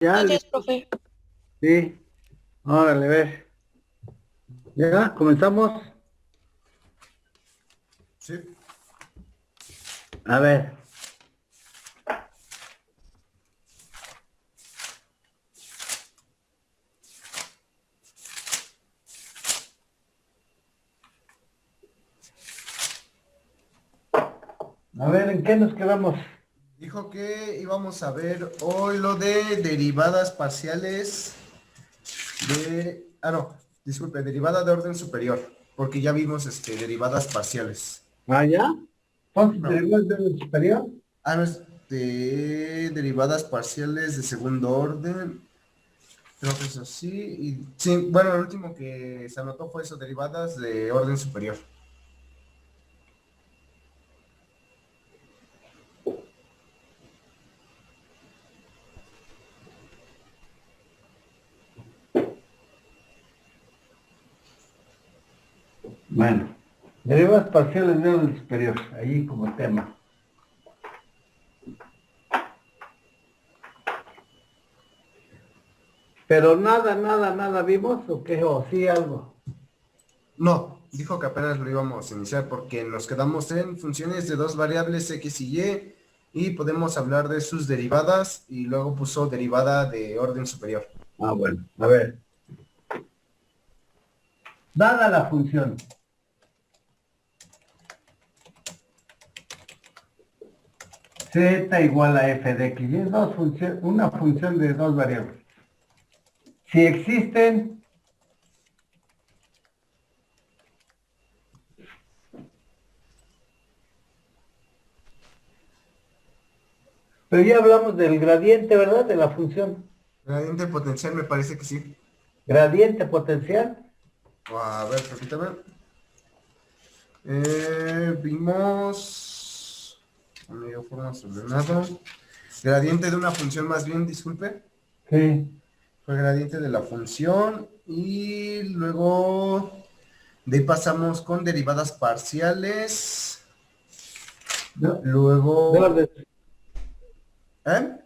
Ya, Buenos días, profe. sí, órale, a ver. Ya, comenzamos. Sí. A ver, ¿en qué nos quedamos? Dijo que íbamos a ver hoy lo de derivadas parciales no, disculpe, derivada de orden superior, porque ya vimos derivadas parciales. Ah, ya. Entonces, No, derivadas de orden superior. no es de derivadas parciales de segundo orden. Creo que es así. Y sí, bueno, el último que se anotó fue eso, derivadas de orden superior. Bueno, derivadas parciales de orden superior, ahí como tema. Pero nada vimos, ¿o qué? ¿O sí algo? No, dijo que apenas lo íbamos a iniciar porque nos quedamos en funciones de dos variables x y podemos hablar de sus derivadas y luego puso derivada de orden superior. Ah, bueno, a ver. Dada la función z igual a f de x, y es una función de dos variables. Si existen, pero ya hablamos del gradiente, ¿verdad? De la función. Gradiente potencial me parece que sí. Gradiente potencial. A ver, permítame. Vimos... medio formas ordenado. Gradiente de una función más bien, disculpe. Sí. Fue gradiente de la función y luego de ahí pasamos con derivadas parciales. De Luego, orden, ¿eh?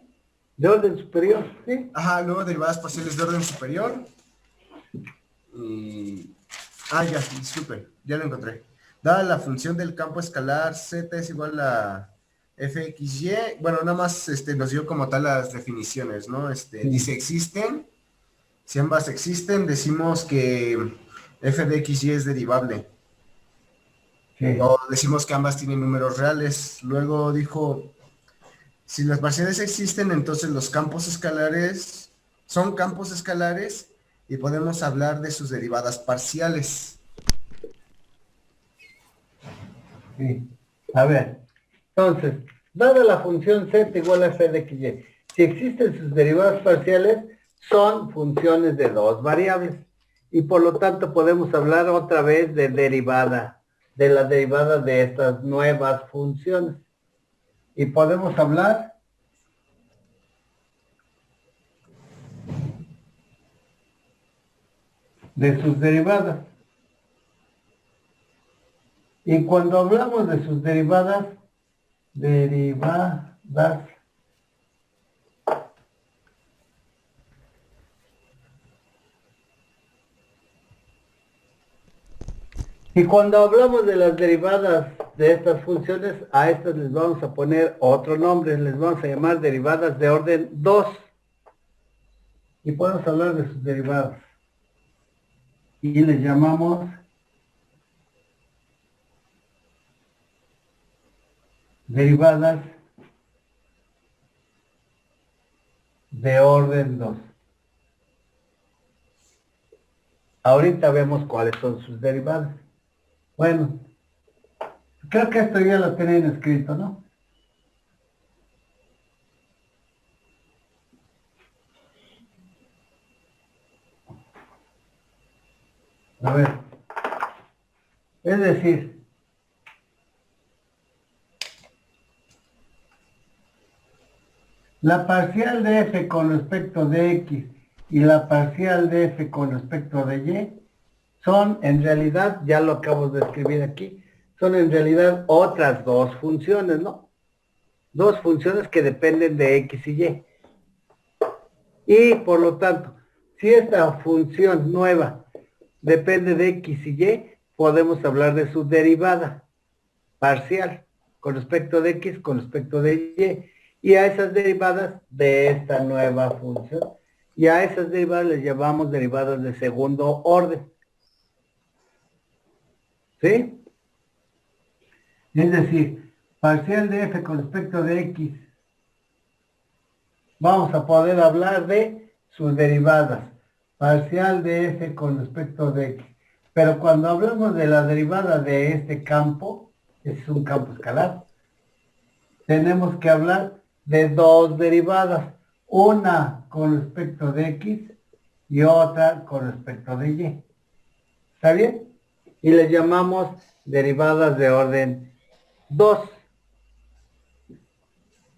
de orden superior, sí. Ajá, luego derivadas parciales de orden superior. Y... ya, disculpe, ya lo encontré. Dada la función del campo escalar z es igual a fxy, bueno, nada más nos dio como tal las definiciones, ¿no? Dice Sí, existen, si ambas existen, decimos que f de xy es derivable. sí. O decimos que ambas tienen números reales. Luego dijo, si las parciales existen, entonces los campos escalares son campos escalares y podemos hablar de sus derivadas parciales. Sí. A ver, entonces, dada la función z igual a f de x, y, si existen sus derivadas parciales, son funciones de dos variables. Y por lo tanto podemos hablar otra vez de derivada, de la derivada de estas nuevas funciones. Y podemos hablar de sus derivadas. Y cuando hablamos de sus derivadas, y cuando hablamos de las derivadas de estas funciones, a estas les vamos a poner otro nombre, les vamos a llamar derivadas de orden 2. Y podemos hablar de sus derivadas. Y les llamamos derivadas de orden 2. Ahorita vemos cuáles son sus derivadas. Bueno, creo que esto ya lo tienen escrito, ¿no? A ver, es decir, la parcial de f con respecto de x y la parcial de f con respecto de y son en realidad, ya lo acabo de escribir aquí, son en realidad otras dos funciones, ¿no? Dos funciones que dependen de x y y. Y por lo tanto, si esta función nueva depende de X y Y, podemos hablar de su derivada parcial con respecto de X, con respecto de Y. Y a esas derivadas de esta nueva función. Y a esas derivadas les llamamos derivadas de segundo orden. ¿Sí? Es decir, parcial de f con respecto de x, vamos a poder hablar de sus derivadas. Parcial de f con respecto de x. Pero cuando hablamos de la derivada de este campo, es un campo escalar, tenemos que hablar de dos derivadas. Una con respecto de x y otra con respecto de y. ¿Está bien? Y le llamamos derivadas de orden 2.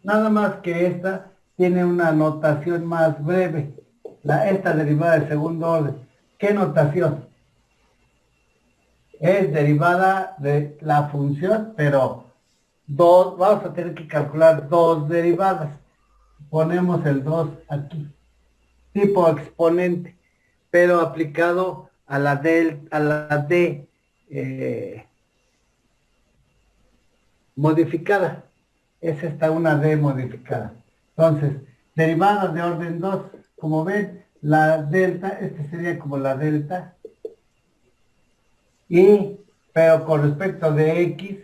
Nada más que esta tiene una notación más breve. Esta derivada de segundo orden. ¿Qué notación? Es derivada de la función, pero vamos a tener que calcular dos derivadas. Ponemos el 2 aquí. Tipo exponente, pero aplicado a la D modificada. Es esta una D modificada. Entonces, derivadas de orden 2, como ven, la delta, este sería como la delta, pero con respecto de X,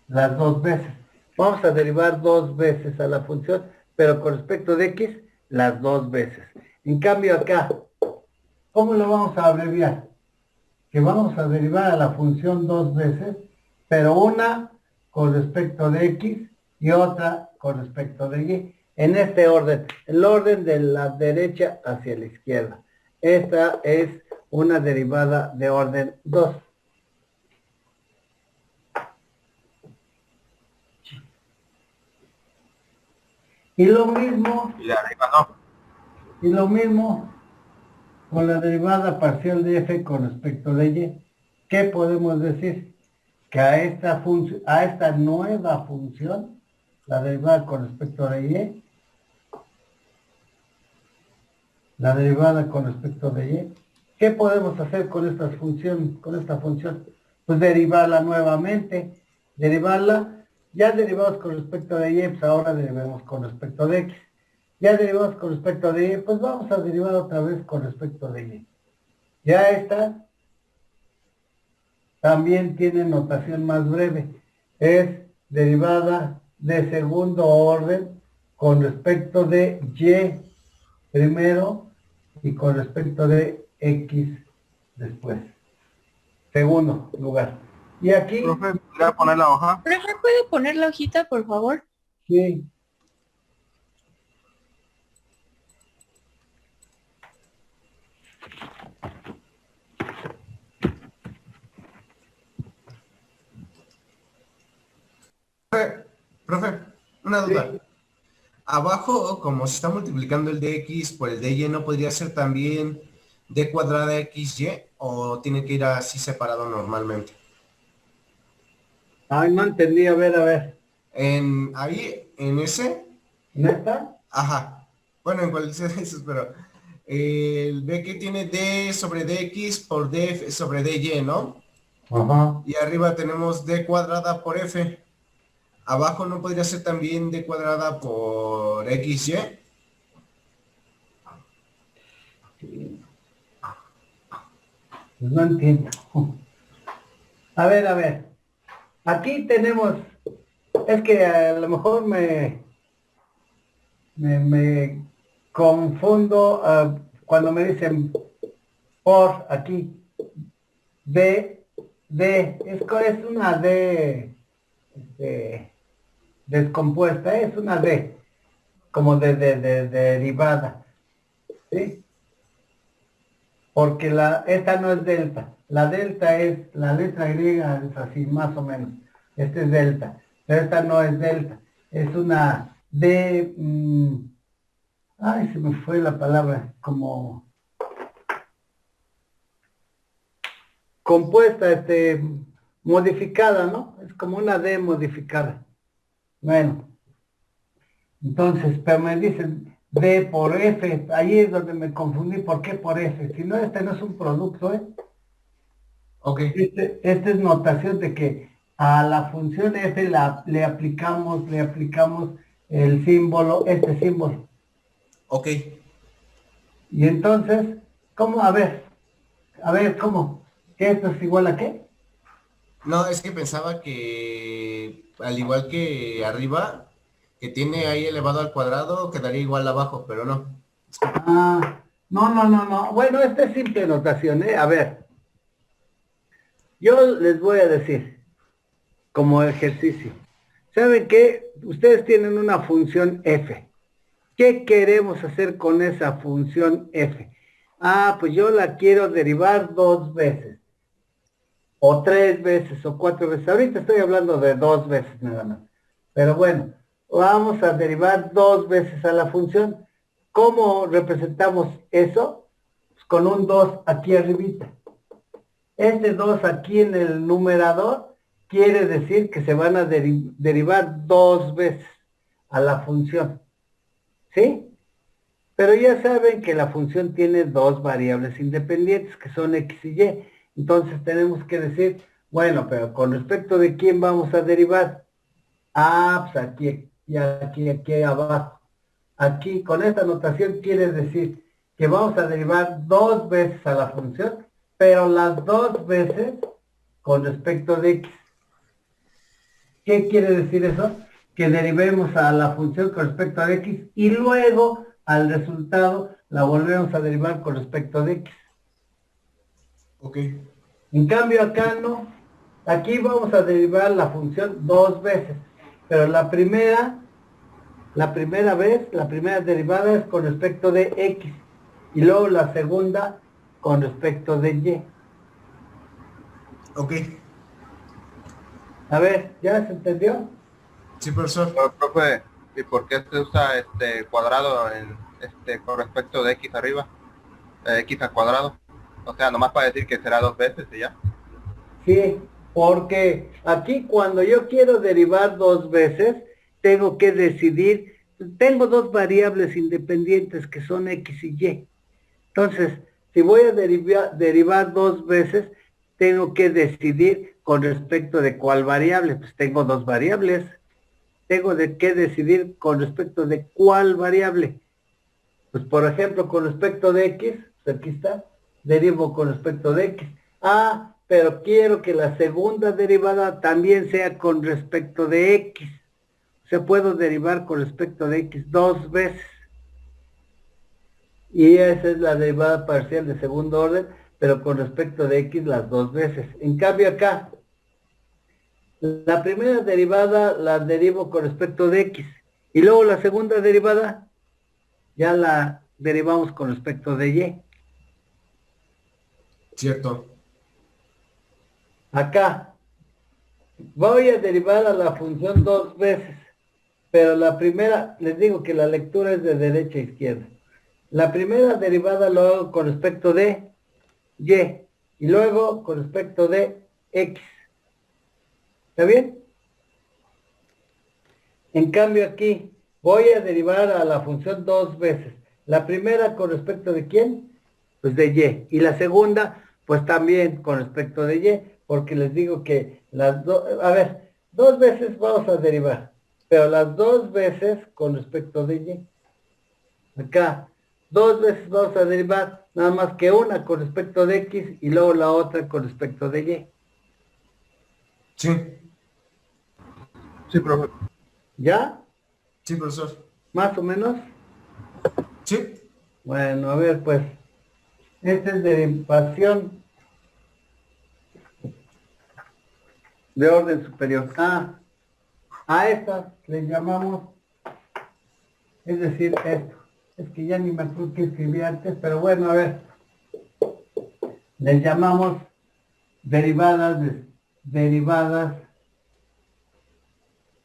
las dos veces. Vamos a derivar dos veces a la función, pero con respecto de X, las dos veces. En cambio acá, ¿cómo lo vamos a abreviar? Que vamos a derivar a la función dos veces, pero una con respecto de X y otra con respecto de Y. En este orden, el orden de la derecha hacia la izquierda. Esta es una derivada de orden 2. Y lo mismo, Y la arriba no. y lo mismo con la derivada parcial de f con respecto de y. ¿Qué podemos decir? Que a esta nueva función, la derivada con respecto de y, la derivada con respecto de y, ¿qué podemos hacer con esta función? Pues derivarla nuevamente, ya derivamos con respecto de y, pues ahora derivamos con respecto de x. Ya derivamos con respecto de y, pues vamos a derivar otra vez con respecto de y. Ya esta también tiene notación más breve. Es derivada de segundo orden con respecto de y primero y con respecto de x después. Segundo lugar. Y aquí, Profe, ¿podría poner la hoja? Profe, ¿puede poner la hojita, por favor? sí, Profe, una duda. sí. Abajo, como se está multiplicando el dx por el dy, ¿no podría ser también d cuadrada xy? ¿O tiene que ir así separado normalmente? Ay, no entendí, a ver. Ahí, en ese, ¿No está? ajá. Bueno, en cualquiera de esos, pero ve que tiene d sobre dx por d sobre dy, ¿no? Ajá. Y arriba tenemos d cuadrada por f. Abajo no podría ser también d cuadrada por xy. Pues no entiendo. A ver. Aquí tenemos, es que a lo mejor me confundo cuando me dicen por aquí. Es una D descompuesta, es una D, como de derivada, ¿sí? Porque esta no es delta, la delta es, la letra griega es así más o menos, este es delta, pero esta no es delta, es una D, ay, se me fue la palabra, como compuesta, modificada, ¿no? Es como una D modificada. Bueno, entonces, pero me dicen D por F. Ahí es donde me confundí. ¿Por qué por F? Si no, este no es un producto, ¿eh? Ok, Esta es notación de que a la función F le aplicamos el símbolo, este símbolo. ok. Y entonces, ¿cómo? A ver, ¿cómo? ¿Que esto es igual a qué? No, es que pensaba que al igual que arriba, que tiene ahí elevado al cuadrado, quedaría igual abajo, pero no. Disculpa. Ah, no. Bueno, esta es simple notación, ¿eh? A ver, yo les voy a decir, como ejercicio. ¿Saben qué? Ustedes tienen una función f. ¿Qué queremos hacer con esa función f? Ah, pues yo la quiero derivar 2 veces, o 3 veces, o 4 veces. Ahorita estoy hablando de 2 veces nada más. Pero bueno, vamos a derivar 2 veces a la función. ¿Cómo representamos eso? Pues con un 2 aquí arribita. Este 2 aquí en el numerador quiere decir que se van a derivar 2 veces a la función. ¿Sí? Pero ya saben que la función tiene dos variables independientes, que son x y y. Entonces tenemos que decir, bueno, pero con respecto de quién vamos a derivar. Ah, pues aquí, y aquí abajo. Aquí, con esta notación quiere decir que vamos a derivar 2 veces a la función, pero las 2 veces con respecto de x. ¿Qué quiere decir eso? Que derivemos a la función con respecto a x y luego al resultado la volvemos a derivar con respecto de x. Ok, En cambio acá no. Aquí vamos a derivar la función 2 veces. Pero la primera vez, la primera derivada es con respecto de x. Y luego la segunda con respecto de y. ok. A ver, ¿ya se entendió? Sí, profesor. Pero, profe, ¿y por qué se usa este cuadrado en con respecto de x arriba? X al cuadrado. O sea, nomás para decir que será 2 veces y ya. Sí, porque aquí cuando yo quiero derivar 2 veces, tengo que decidir, tengo dos variables independientes que son x y y. Entonces, si voy a derivar 2 veces, tengo que decidir con respecto de cuál variable. Pues tengo dos variables. Tengo que decidir con respecto de cuál variable. Pues por ejemplo, con respecto de x, pues aquí está, derivo con respecto de x. Ah, pero quiero que la segunda derivada también sea con respecto de x. O sea, puedo derivar con respecto de x 2 veces. Y esa es la derivada parcial de segundo orden, pero con respecto de x las 2 veces. En cambio acá, la primera derivada la derivo con respecto de x. Y luego la segunda derivada ya la derivamos con respecto de y. Cierto. Acá voy a derivar a la función 2 veces, pero la primera, les digo que la lectura es de derecha a izquierda. La primera derivada lo hago con respecto de y y luego con respecto de x. ¿Está bien? En cambio aquí voy a derivar a la función 2 veces. La primera con respecto de quién? Pues de y. Y la segunda, pues también con respecto de y, porque les digo que las dos, a ver, 2 veces vamos a derivar, pero las 2 veces con respecto de y. Acá, 2 veces vamos a derivar, nada más que una con respecto de x y luego la otra con respecto de y. Sí, Sí, profe. ¿Ya? sí, profesor. ¿Más o menos? Sí. Bueno, a ver, pues, esta es derivación de orden superior. A estas le llamamos, es decir, esto. Es que ya ni me acuerdo qué escribí antes, pero bueno, a ver. Les llamamos derivadas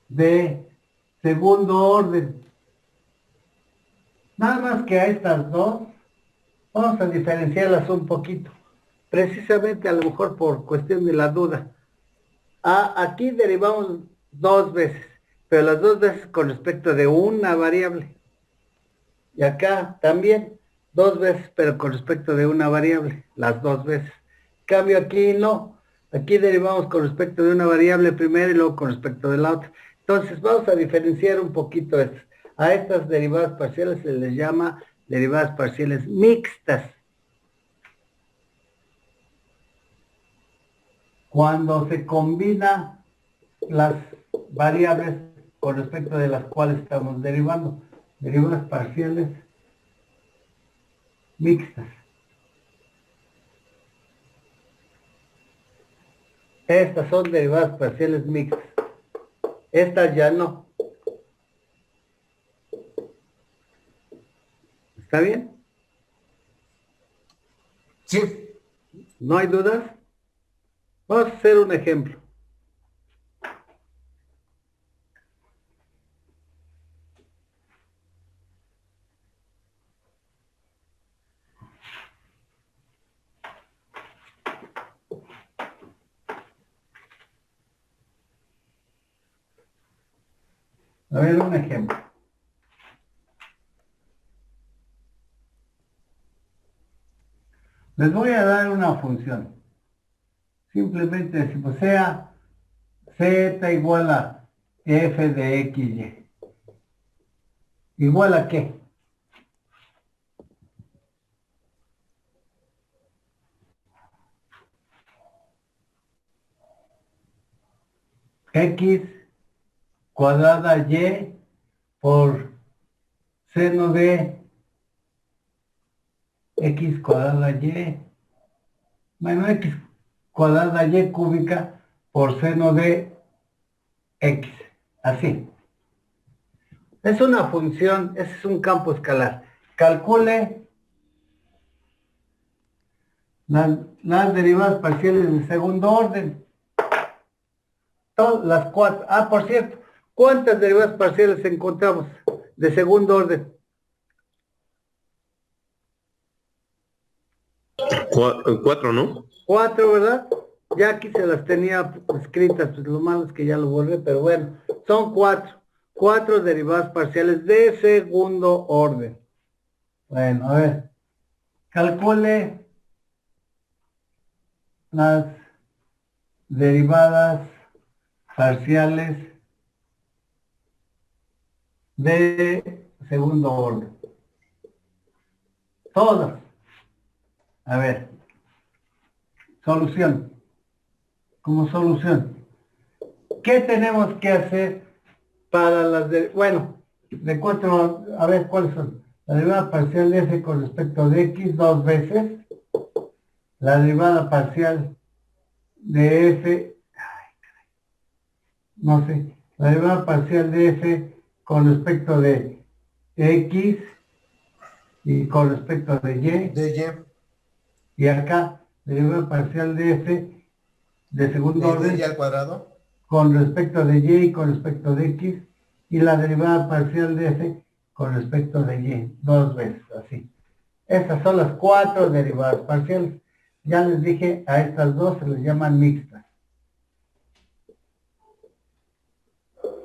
de segundo orden. Nada más que a estas dos, vamos a diferenciarlas un poquito. Precisamente a lo mejor por cuestión de la duda. Aquí derivamos 2 veces, pero las 2 veces con respecto de una variable. Y acá también, dos veces, pero con respecto de una variable, las dos veces. Cambio aquí no, aquí derivamos con respecto de una variable primero y luego con respecto de la otra. Entonces vamos a diferenciar un poquito estas. A estas derivadas parciales se les llama derivadas parciales mixtas. Cuando se combina las variables con respecto de las cuales estamos derivando, derivadas parciales mixtas. Estas son derivadas parciales mixtas. Estas ya no. ¿Está bien? Sí. ¿No hay dudas? Vamos a hacer un ejemplo. A ver, un ejemplo. Les voy a dar una función. Simplemente si sea z igual a f de x, y. ¿Igual a qué? X cuadrada y por seno de x cuadrada y. Bueno, x cuadrada y cúbica por seno de x. Así. Es una función, ese es un campo escalar. Calcule las derivadas parciales de segundo orden. Todas las cuatro. Ah, por cierto, ¿cuántas derivadas parciales encontramos de segundo orden? Cuatro, ¿no? Cuatro, ¿verdad? Ya aquí se las tenía escritas, pues lo malo es que ya lo borré, pero bueno, son cuatro. Cuatro derivadas parciales de segundo orden. Bueno, a ver, calcule las derivadas parciales de segundo orden. Todas. A ver, solución. Como solución. ¿Qué tenemos que hacer para las de, bueno, de cuatro, a ver, ¿cuáles son? La derivada parcial de f con respecto de x dos veces. La derivada parcial de f, no sé, la derivada parcial de f con respecto de x y con respecto de y. De Y acá, derivada parcial de f de segundo y. orden Y al cuadrado. con respecto de y con respecto de x, y la derivada parcial de f con respecto de y, dos veces, así. Estas son las cuatro derivadas parciales. Ya les dije, a estas dos se les llaman mixtas.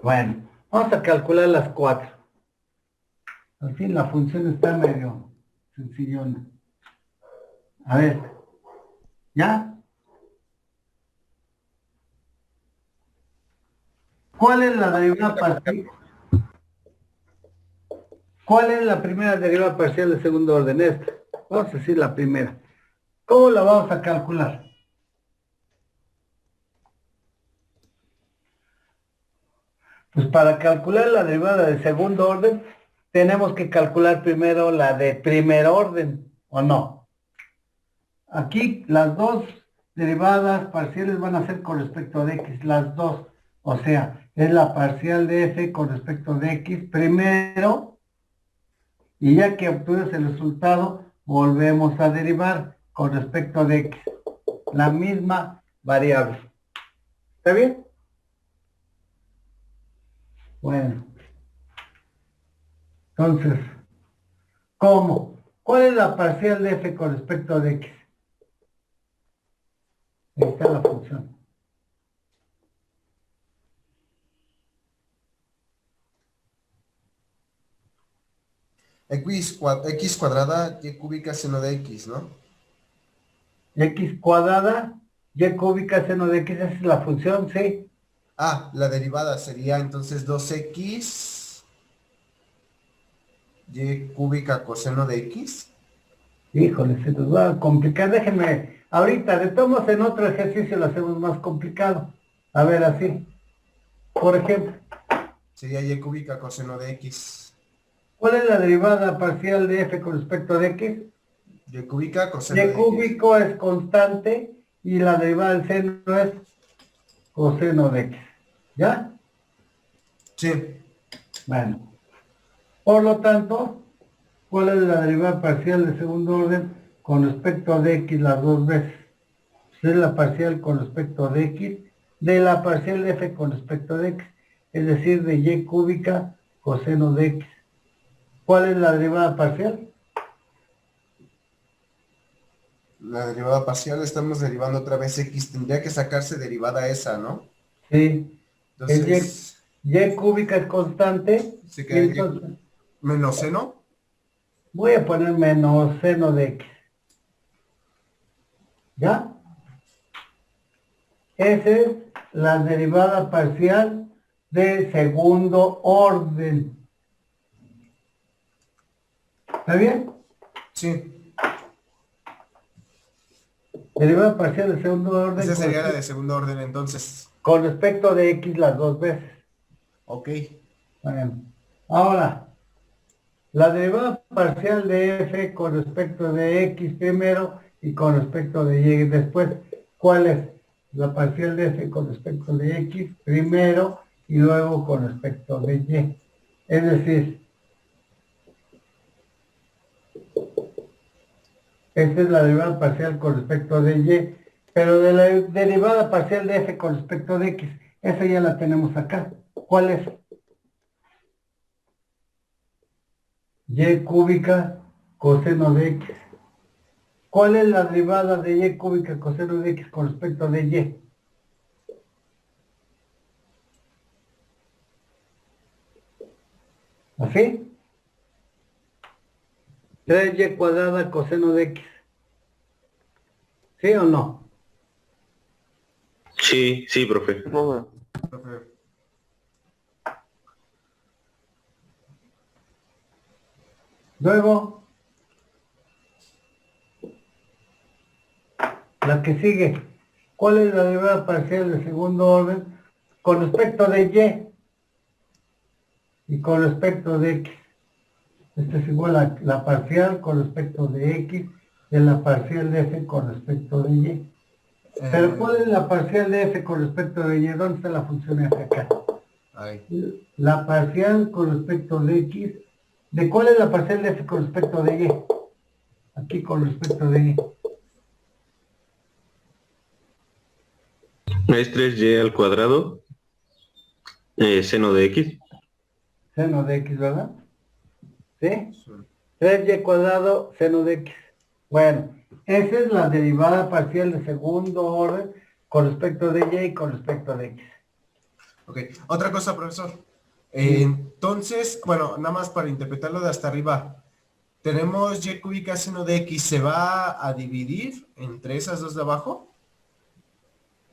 Bueno, vamos a calcular las cuatro. Al fin la función está medio sencillona. A ver, ¿ya? ¿Cuál es la derivada parcial? ¿Cuál es la primera derivada parcial de segundo orden? Esta. Vamos a decir la primera. ¿Cómo la vamos a calcular? Pues para calcular la derivada de segundo orden, tenemos que calcular primero la de primer orden, ¿o no? Aquí las dos derivadas parciales van a ser con respecto de x, las dos. O sea, es la parcial de f con respecto de x primero, y ya que obtuvimos el resultado, volvemos a derivar con respecto de x, la misma variable. ¿Está bien? Bueno. Entonces, ¿cómo? ¿Cuál es la parcial de f con respecto de x? Ahí está la función. X cuadrada, y cúbica, seno de X, ¿no? X cuadrada, y cúbica, seno de X, esa es la función, sí. Ah, la derivada sería entonces 2X y cúbica coseno de X. Híjole, se nos va a complicar. Déjenme, ahorita, de todos modos, en otro ejercicio lo hacemos más complicado. A ver, así. Por ejemplo, Sería y cúbica coseno de X. ¿cuál es la derivada parcial de f con respecto de x? Y cúbica coseno Y de X. cúbico es constante y la derivada del seno es coseno de x. ¿Ya? Sí. Bueno. Por lo tanto, ¿cuál es la derivada parcial de segundo orden con respecto de x las dos veces? Pues es la parcial con respecto de x de la parcial de f con respecto de x, es decir, de y cúbica coseno de x. ¿Cuál es la derivada parcial? La derivada parcial, estamos derivando otra vez X. Tendría que sacarse derivada esa, ¿no? Sí. Entonces, Y cúbica es constante. se Y queda entonces menos seno. voy a poner menos seno de x. ¿Ya? Esa es la derivada parcial de segundo orden. ¿Está bien? Sí. Derivada parcial de segundo orden Esa sería la de segundo orden, entonces. con respecto de x las dos veces. Ok. Bueno, ahora, la derivada parcial de f con respecto de x primero y con respecto de y después. ¿Cuál es? La parcial de f con respecto de x primero y luego con respecto de y. Es decir, esta es la derivada parcial con respecto de y, pero de la derivada parcial de f con respecto de x, esa ya la tenemos acá. ¿Cuál es? Y cúbica coseno de x. ¿Cuál es la derivada de y cúbica coseno de x con respecto de y? ¿Así? 3y cuadrada coseno de x. ¿Sí o no? Sí, sí, profe. Profe. Luego, la que sigue. ¿Cuál es la derivada parcial de segundo orden con respecto de y con respecto de x? Esta es igual a la parcial con respecto de x de la parcial de f con respecto de y. Pero ¿cuál es la parcial de f con respecto de y? ¿Dónde está la función f acá? Ahí. La parcial con respecto de x. ¿De cuál es la parcial de f con respecto de y? Aquí con respecto de y. Es 3y al cuadrado, seno de x. Seno de x, ¿verdad? ¿Sí? 3y cuadrado seno de x. Bueno, esa es la derivada parcial de segundo orden con respecto de y y con respecto de x. Ok. Otra cosa, profesor. Entonces, bueno, nada más para interpretarlo de hasta arriba. Tenemos y cúbica seno de x. ¿Se va a dividir entre esas dos de abajo?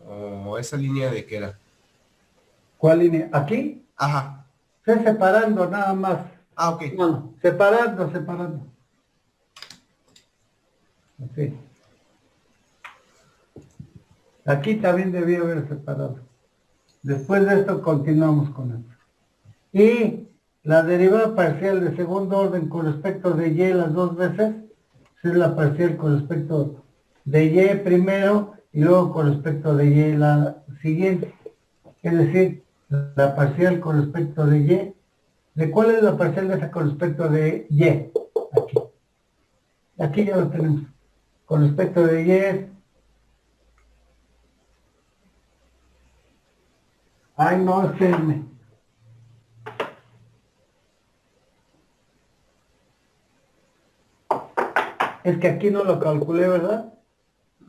¿O esa línea de qué era? ¿Cuál línea? ¿Aquí? Ajá. Estoy separando nada más. Ah, ok. Bueno, separando. Así. Aquí también debía haber separado. Después de esto continuamos con esto. Y la derivada parcial de segundo orden con respecto de y las dos veces, es la parcial con respecto de y primero y luego con respecto de y la siguiente. Es decir, la parcial con respecto de y. ¿De cuál es la parcial de esa con respecto de y? Aquí. Aquí ya lo tenemos. Con respecto de y es... Ay, no, espérenme. Es que aquí no lo calculé, ¿verdad?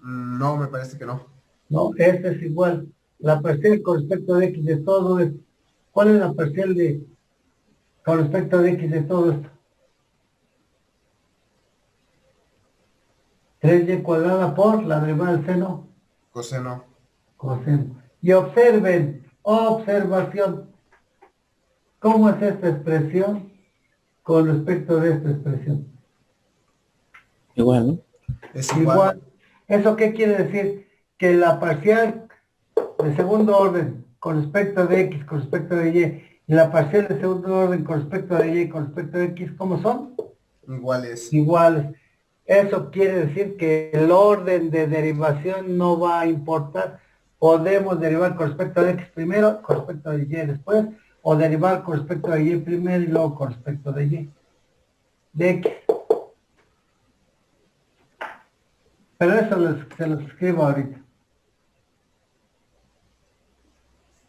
No, me parece que no. No, este es igual. La parcial con respecto de x de todo esto. ¿Cuál es la parcial de con respecto de x de todo esto? 3y cuadrada por la derivada del seno Coseno. coseno. Y observen, observación, ¿cómo es esta expresión con respecto de esta expresión? Igual, ¿no? Es igual. ¿Eso qué quiere decir? Que la parcial de segundo orden con respecto de x, con respecto de y la parcial de segundo orden con respecto de y, con respecto de x, ¿cómo son? Iguales. Iguales. Eso quiere decir que el orden de derivación no va a importar. Podemos derivar con respecto de x primero, con respecto de y después, o derivar con respecto de y primero y luego con respecto de y, de x. Pero eso se los escribo ahorita.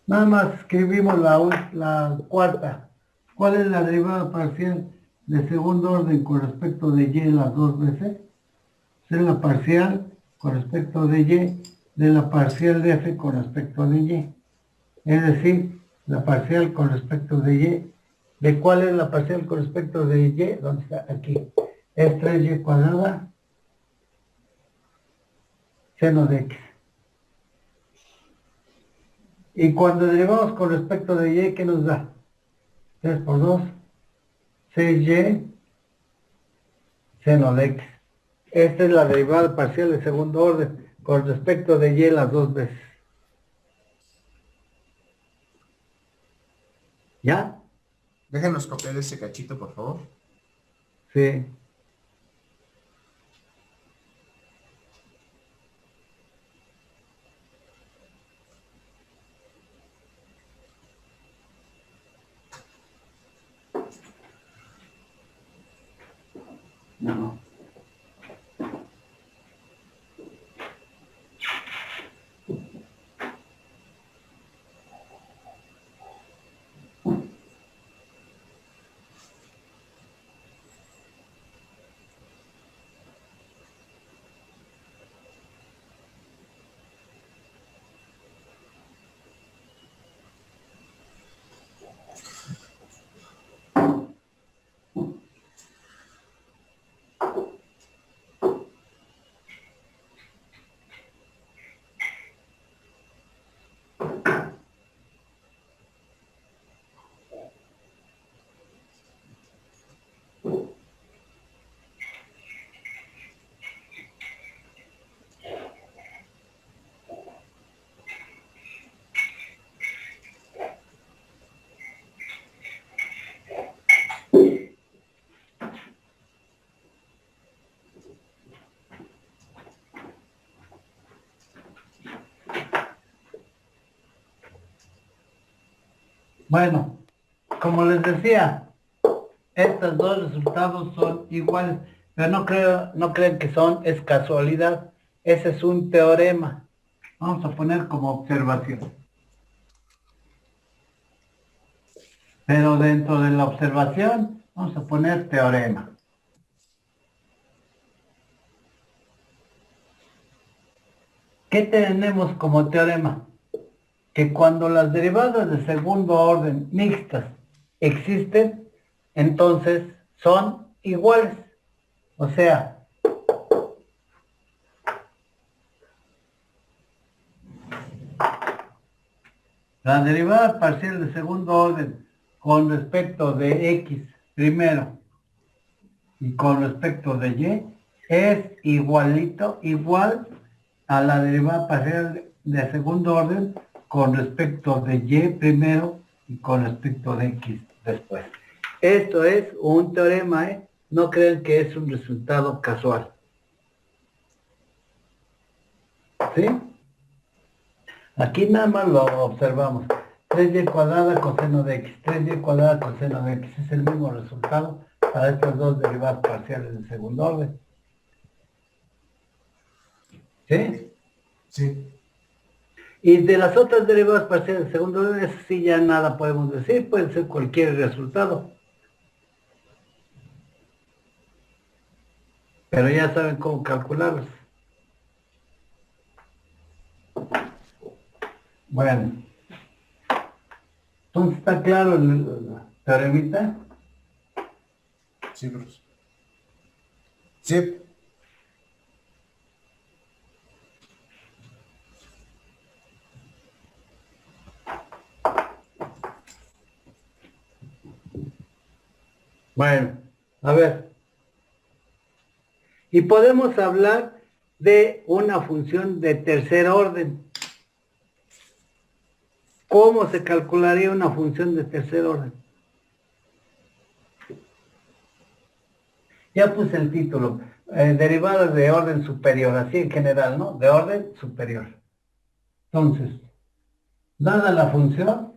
Nada más escribimos la cuarta. ¿Cuál es la derivada parcial de segundo orden con respecto de y las dos veces? Es la parcial con respecto de y de la parcial de f con respecto de y. Es decir, la parcial con respecto de y. ¿De cuál es la parcial con respecto de y? ¿Dónde está? Aquí. Es 3y cuadrada seno de x. Y cuando derivamos con respecto de y, ¿qué nos da? 3 por 2, 6y seno de x. Esta es la derivada parcial de segundo orden con respecto de y las dos veces. ¿Ya? Déjenos copiar ese cachito, por favor. Sí. No. Bueno, como les decía, estos dos resultados son iguales, pero no crean que es casualidad. Ese es un teorema. Vamos a poner como observación. Pero dentro de la observación, vamos a poner teorema. ¿Qué tenemos como teorema? Que cuando las derivadas de segundo orden mixtas existen, entonces son iguales. O sea, la derivada parcial de segundo orden con respecto de x primero y con respecto de y es igual a la derivada parcial de segundo orden con respecto de y primero y con respecto de x después. Esto es un teorema, ¿eh? No crean que es un resultado casual. ¿Sí? Aquí nada más lo observamos. 3y cuadrada coseno de x, 3y cuadrada coseno de x. Es el mismo resultado para estas dos derivadas parciales de segundo orden. ¿Sí? Sí. Y de las otras derivadas parciales de segundo orden, eso sí ya nada podemos decir, puede ser cualquier resultado. Pero ya saben cómo calcularlos. Bueno. Entonces, ¿está claro el teoremita? Sí, Bruce. Sí. Bueno, a ver. Y podemos hablar de una función de tercer orden. ¿Cómo se calcularía una función de tercer orden? Ya puse el título, derivadas de orden superior, así en general, ¿no? De orden superior. Entonces, dada la función,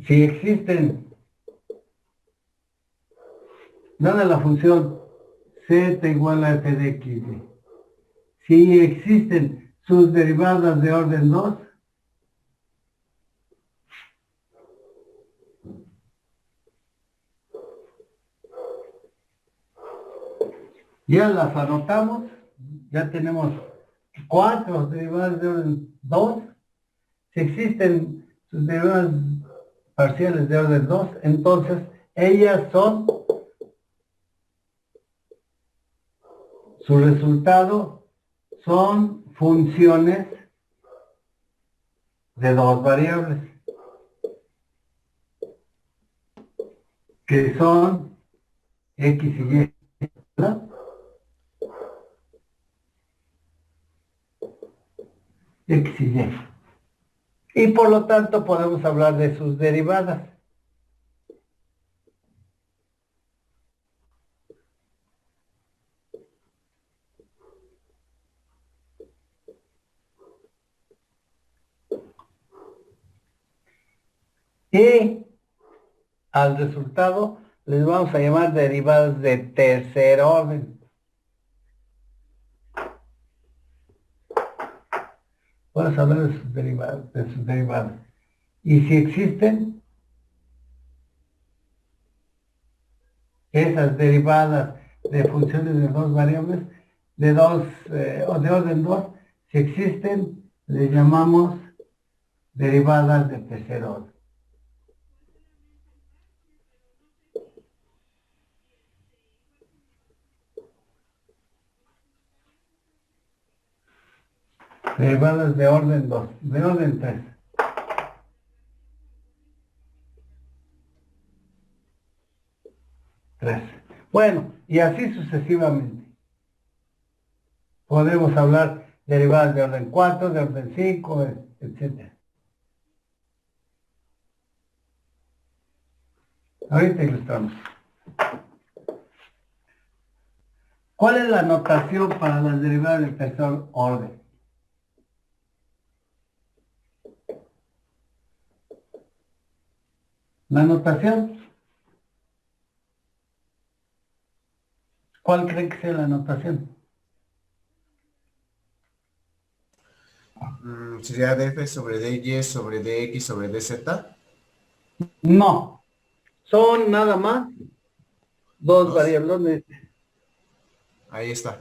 si existen, dada la función z igual a f de x, si existen sus derivadas de orden 2, ya las anotamos, ya tenemos 4 derivadas de orden 2. Si existen sus derivadas parciales de orden 2, entonces ellas son, su resultado son funciones de dos variables, que son x y y, ¿verdad? X y y. Y por lo tanto podemos hablar de sus derivadas. Y al resultado les vamos a llamar derivadas de tercer orden. Vamos a hablar de sus derivadas, Y si existen esas derivadas de funciones de dos variables, de dos, o de orden 2, si existen, les llamamos derivadas de tercer orden. Derivadas de orden 2, de orden 3. Bueno, y así sucesivamente. Podemos hablar derivadas de orden 4, de orden 5, etc. Ahorita ilustramos. ¿Cuál es la notación para las derivadas del tercer orden? La notación. ¿Cuál creen que sea la notación? Sería df sobre dy sobre dx sobre dz. No. Son nada más dos Dos. variables. ¿Dónde? Ahí está.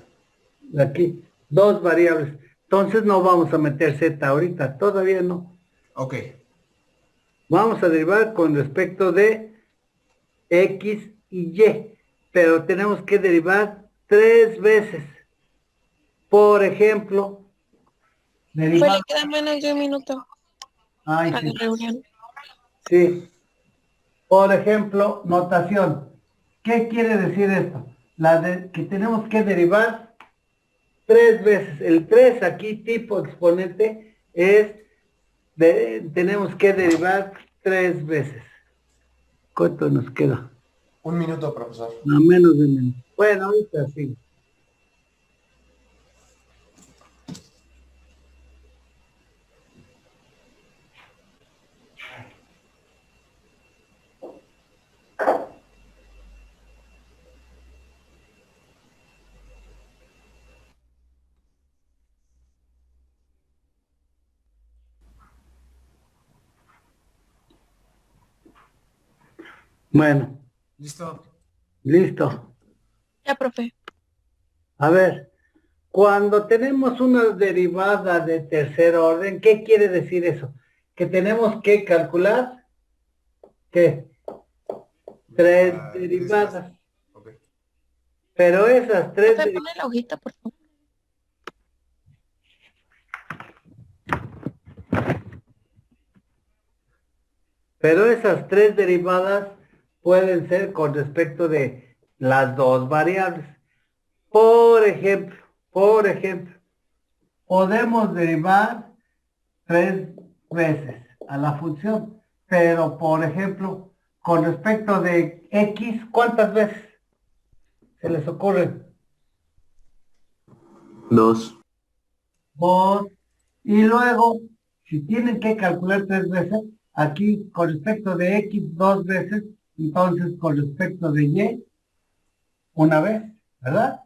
Aquí. Dos variables. Entonces no vamos a meter z ahorita. Todavía no. Ok. Vamos a derivar con respecto de x y y. Pero tenemos que derivar 3 veces. Por ejemplo, Pues derivar... le queda menos de un minuto Ay, a sí. la reunión. Sí. Por ejemplo, notación. ¿Qué quiere decir esto? Que tenemos que derivar 3 veces. El 3 aquí, tipo exponente, tenemos que derivar 3 veces. ¿Cuánto nos queda? Un minuto, profesor. A menos de un minuto. Bueno, ahorita sí. Bueno, ¿Listo? listo. Ya, profe. A ver, cuando tenemos una derivada de tercer orden, ¿qué quiere decir eso? Que tenemos que calcular, ¿qué? 3 derivadas. Ok. Pero esas 3 Profe, pone la hojita, por favor. Pero esas tres derivadas pueden ser con respecto de las dos variables. Por ejemplo, podemos derivar tres veces a la función, pero por ejemplo, con respecto de x, ¿cuántas veces se les ocurre? 2. Dos. Y luego, si tienen que calcular tres veces, aquí con respecto de x dos veces, entonces con respecto de y una vez, ¿verdad?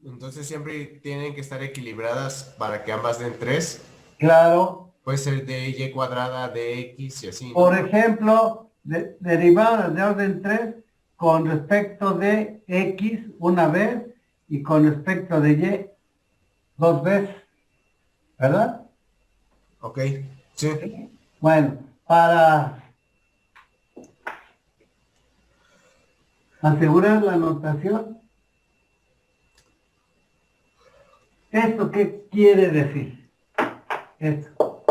Entonces siempre tienen que estar equilibradas para que ambas den 3. Claro. Puede ser de y cuadrada, de x y así, ¿no? Por ejemplo, derivadas de orden 3 con respecto de x una vez y con respecto de y dos veces, ¿verdad? Ok, sí. Bueno, para asegurar la notación, ¿esto qué quiere decir? Esto,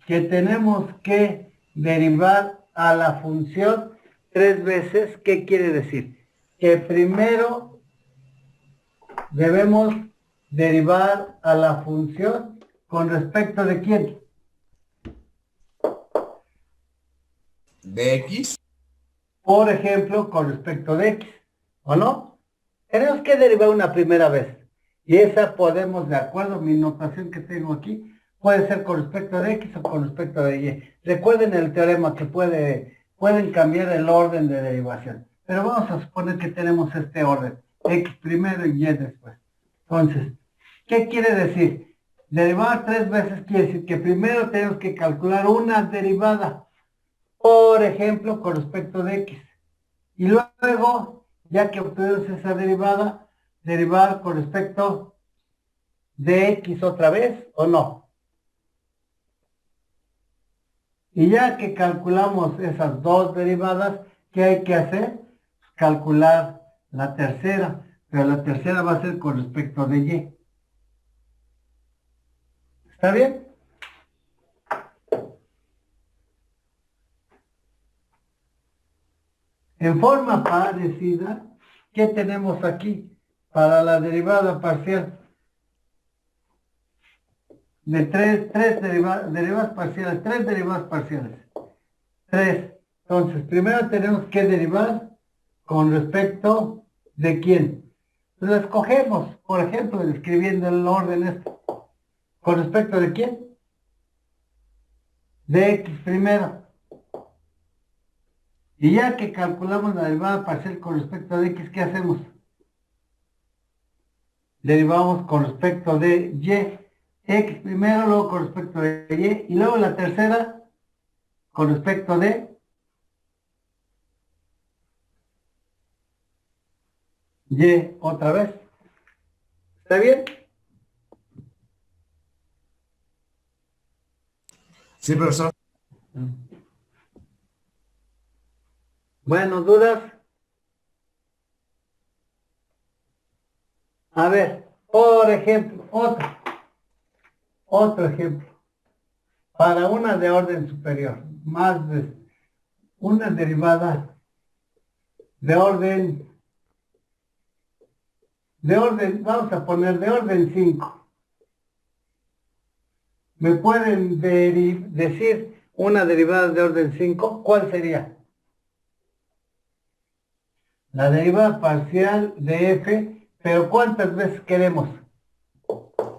que tenemos que derivar a la función tres veces. ¿Qué quiere decir? Que primero debemos derivar a la función con respecto de quién. De x. Por ejemplo, con respecto de x, ¿o no? Tenemos que derivar una primera vez. Y esa podemos, de acuerdo a mi notación que tengo aquí, puede ser con respecto de x o con respecto de y. Recuerden el teorema que pueden cambiar el orden de derivación. Pero vamos a suponer que tenemos este orden. X primero y y después. Entonces, ¿qué quiere decir? Derivar tres veces quiere decir que primero tenemos que calcular una derivada. Por ejemplo, con respecto de x. Y luego, ya que obtuvimos esa derivada, derivar con respecto de x otra vez, ¿o no? Y ya que calculamos esas dos derivadas, ¿qué hay que hacer? Calcular la tercera, pero la tercera va a ser con respecto de y. ¿Está bien? En forma parecida, ¿qué tenemos aquí para la derivada parcial? De tres derivadas parciales, tres derivadas parciales. Tres. Entonces, primero tenemos que derivar con respecto de quién. Lo escogemos, por ejemplo, escribiendo el orden este. ¿Con respecto de quién? De x primero. Y ya que calculamos la derivada parcial con respecto de x, ¿qué hacemos? Derivamos con respecto de y. X primero, luego con respecto de y. Y luego la tercera con respecto de y otra vez. ¿Está bien? Sí, profesor. Bueno, ¿dudas? A ver, por ejemplo, otro ejemplo. Para una de orden superior, más de una derivada de orden, vamos a poner de orden 5. ¿Me pueden decir una derivada de orden 5? ¿Cuál sería? La derivada parcial de f, pero ¿cuántas veces queremos?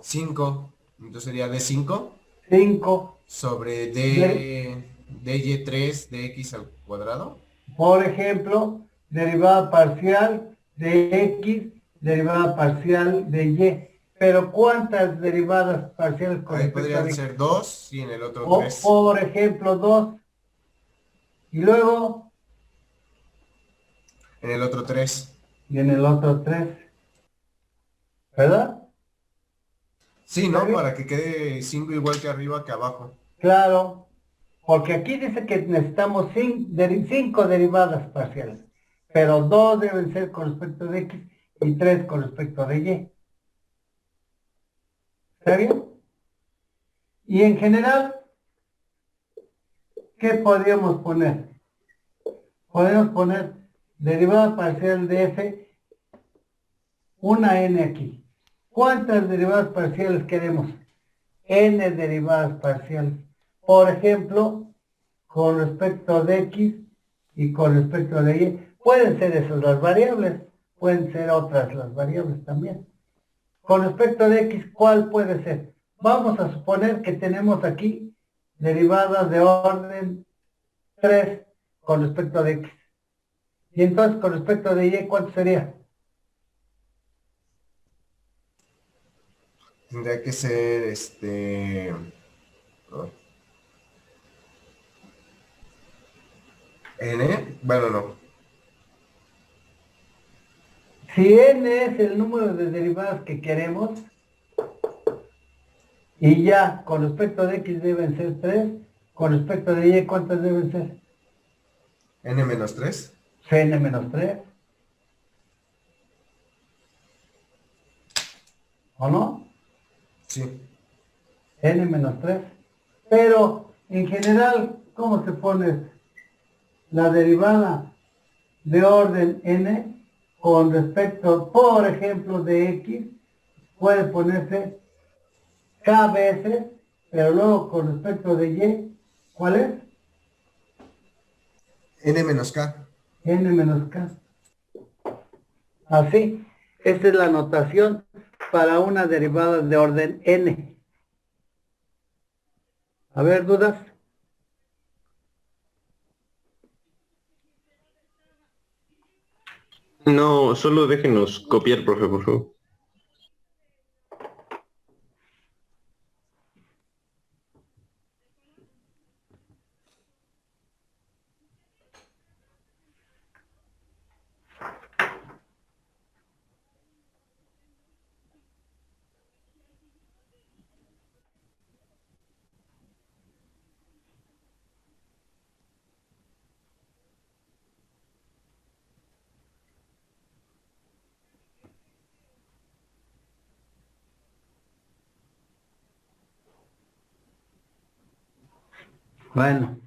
5. Entonces sería d5 5. sobre dy3 de x al cuadrado. Por ejemplo, derivada parcial de x, derivada parcial de y. Pero ¿cuántas derivadas parciales con Ahí respecto a podrían x? ser 2 y en el otro O, 3. por ejemplo, 2. Y luego, En el otro 3. y en el otro 3. ¿Verdad? Sí, ¿Está ¿no? bien? Para que quede 5 igual que arriba que abajo. Claro. Porque aquí dice que necesitamos 5 derivadas parciales. Pero 2 deben ser con respecto de x y 3 con respecto de y. ¿Está bien? Y en general, ¿qué podríamos poner? Podemos poner derivada parcial de f, una n aquí. ¿Cuántas derivadas parciales queremos? N derivadas parciales. Por ejemplo, con respecto de x y con respecto de y. Pueden ser esas las variables, pueden ser otras las variables también. Con respecto de x, ¿cuál puede ser? Vamos a suponer que tenemos aquí derivadas de orden 3 con respecto de x. Y entonces con respecto de y, ¿cuánto sería? Tendría que ser n, bueno, no. Si n es el número de derivadas que queremos, y ya con respecto de x deben ser 3, con respecto de y, ¿cuántas deben ser? n menos 3. Cn menos 3. ¿O no? Sí. N menos 3. Pero en general, ¿cómo se pone la derivada de orden n con respecto, por ejemplo, de x? Puede ponerse k veces, pero luego con respecto de y, ¿cuál es? n menos k. N menos k. Así, esta es la notación para una derivada de orden n. A ver, ¿dudas? No, solo déjenos copiar, profe, por favor. Bueno.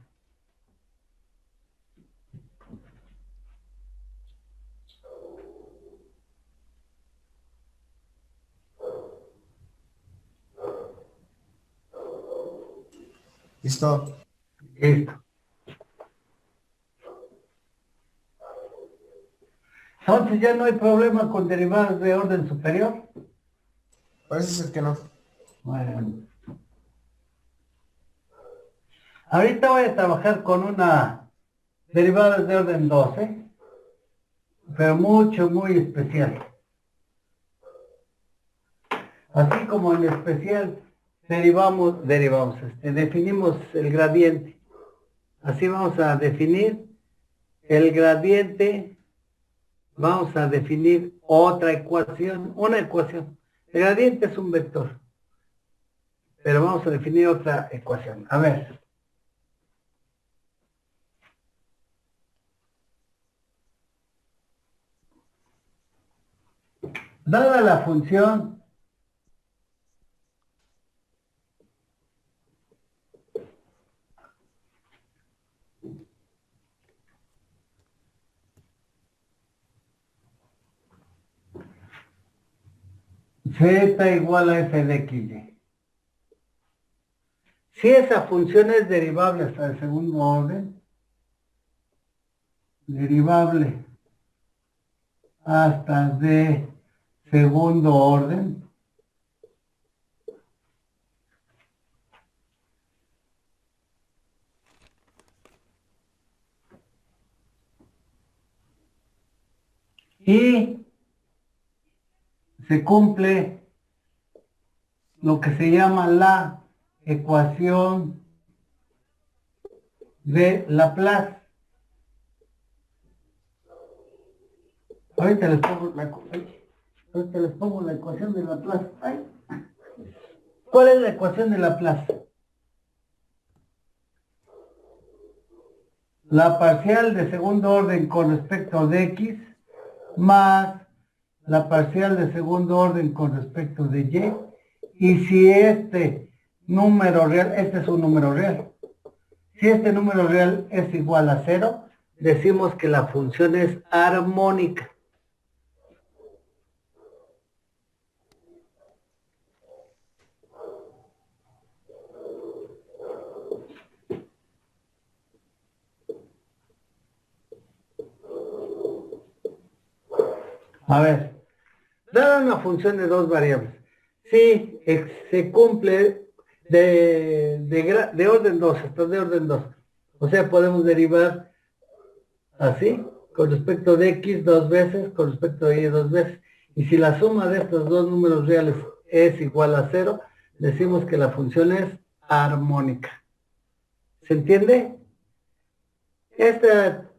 ¿Listo? Listo. Entonces ya no hay problema con derivadas de orden superior. Parece ser que no. Bueno. Ahorita voy a trabajar con una derivada de orden 12, pero muy especial. Así como en especial definimos el gradiente. Así vamos a definir el gradiente, vamos a definir otra ecuación, una ecuación. El gradiente es un vector, pero vamos a definir otra ecuación. A ver. Dada la función z igual a f de xy. Si esa función es derivable hasta el segundo orden, derivable hasta de segundo orden, y se cumple lo que se llama la ecuación de Laplace. Ahorita les pongo la ecuación de Laplace. Ay. ¿Cuál es la ecuación de Laplace? La parcial de segundo orden con respecto de x más la parcial de segundo orden con respecto de y. Y si este número real, este es un número real, Si este número real es igual a 0, decimos que la función es armónica. A ver, dada una función de dos variables, si se cumple de orden 2, esto es de orden 2. O sea, podemos derivar así, con respecto de x dos veces, con respecto de y dos veces. Y si la suma de estos dos números reales es igual a 0, decimos que la función es armónica. ¿Se entiende?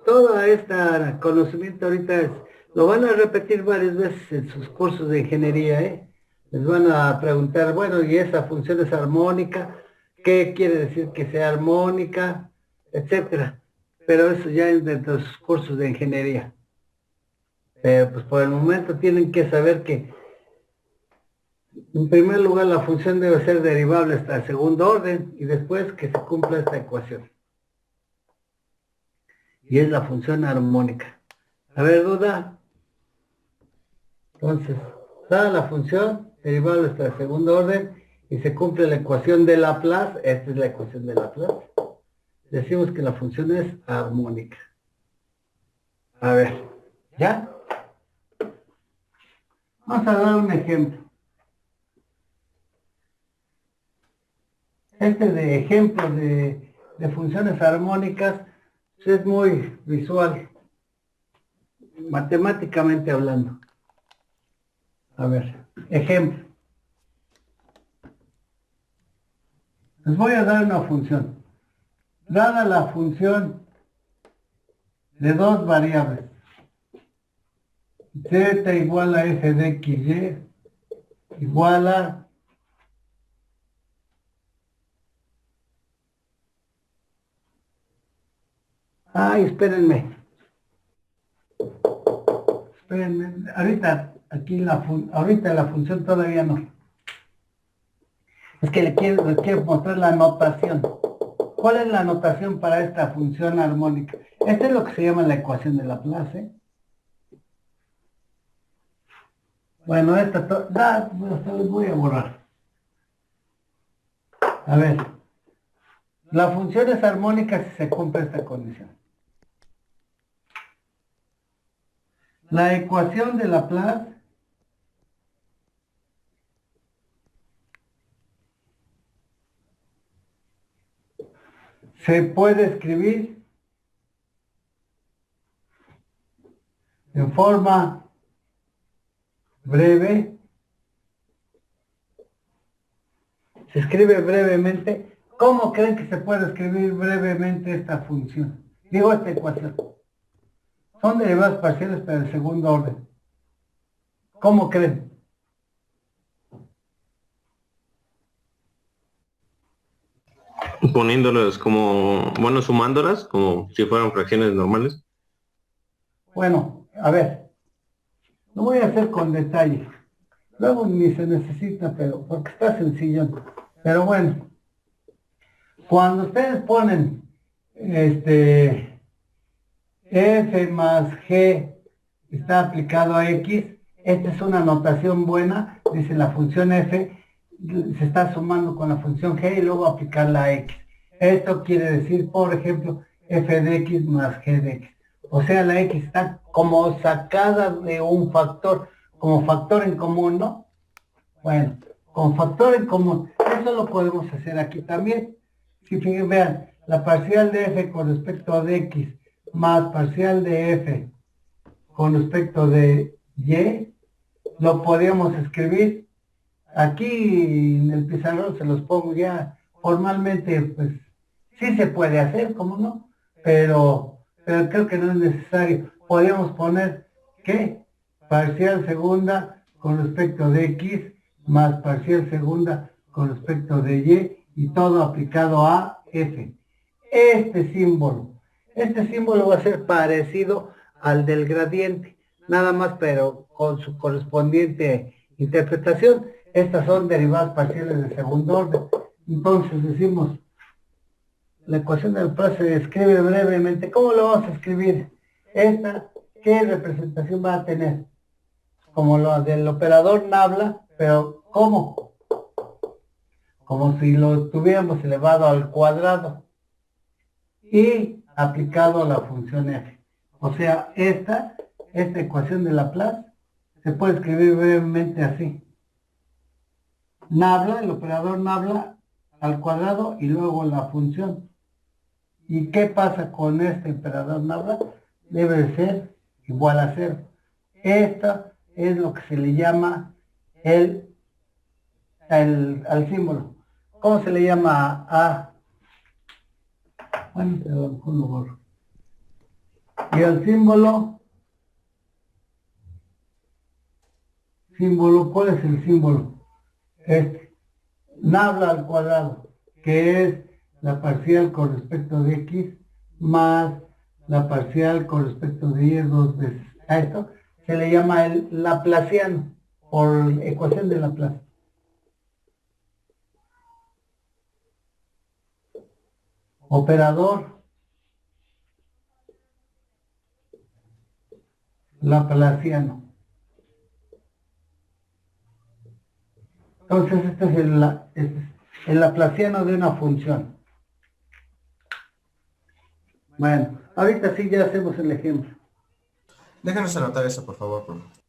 Todo este conocimiento ahorita lo van a repetir varias veces en sus cursos de ingeniería, ¿eh? Les van a preguntar, bueno, ¿y esa función es armónica? ¿Qué quiere decir que sea armónica? Etcétera. Pero eso ya es dentro de sus cursos de ingeniería. Pero pues por el momento tienen que saber que, en primer lugar, la función debe ser derivable hasta el segundo orden y después que se cumpla esta ecuación. Y es la función armónica. A ver, duda. Entonces, dada la función derivable hasta el segundo orden y se cumple la ecuación de Laplace, esta es la ecuación de Laplace, decimos que la función es armónica. A ver, ¿ya? Vamos a dar un ejemplo. Este de ejemplo de funciones armónicas es muy visual, matemáticamente hablando. A ver, ejemplo. Les voy a dar una función. Dada la función de dos variables, z igual a f de xy igual a espérenme. Ahorita aquí ahorita la función todavía no. Es que les quiero mostrar la notación. ¿Cuál es la notación para esta función armónica? Esta es lo que se llama la ecuación de Laplace, ¿eh? Bueno, les voy a borrar. A ver. La función es armónica si se cumple esta condición. La ecuación de Laplace se puede escribir en forma breve. Se escribe brevemente. ¿Cómo creen que se puede escribir brevemente esta función? Digo, esta ecuación. Son derivadas parciales para el segundo orden. ¿Cómo creen? Poniéndolas como, bueno, sumándolas como si fueran fracciones normales. Bueno, a ver. Lo voy a hacer con detalle. Luego ni se necesita, pero porque está sencillo. Pero bueno. Cuando ustedes ponen f más g está aplicado a x, esta es una notación buena, dice la función f se está sumando con la función g y luego aplicarla a x. Esto quiere decir, por ejemplo, f de x más g de x. O sea, la x está como sacada de un factor, como factor en común, ¿no? Bueno, con factor en común, eso lo podemos hacer aquí también. Si vean, la parcial de f con respecto de x más parcial de f con respecto de y, lo podríamos escribir. Aquí en el pizarrón se los pongo ya formalmente, pues sí se puede hacer, ¿cómo no? Pero creo que no es necesario. Podríamos poner que parcial segunda con respecto de x más parcial segunda con respecto de y todo aplicado a f. Este símbolo va a ser parecido al del gradiente, nada más, pero con su correspondiente interpretación. Estas son derivadas parciales de segundo orden. Entonces decimos, la ecuación del Plus se describe brevemente. ¿Cómo lo vamos a escribir? Esta, ¿qué representación va a tener? Como lo del operador Nabla, pero ¿cómo? Como si lo tuviéramos elevado al cuadrado y aplicado a la función f. O sea, esta ecuación de Laplace se puede escribir brevemente así. Nabla, el operador Nabla al cuadrado y luego la función. ¿Y qué pasa con este operador Nabla? Debe de ser igual a 0. Esto es lo que se le llama al símbolo. ¿Cómo se le llama a? Bueno, a lo mejor lo borro. Y el símbolo, ¿cuál es el símbolo? Nabla al cuadrado, que es la parcial con respecto de x más la parcial con respecto de y dos veces. A esto se le llama el laplaciano, por ecuación de Laplace. Operador laplaciano. Entonces este es el laplaciano de una función. Bueno, ahorita sí ya hacemos el ejemplo. Déjanos anotar eso, por favor, profe.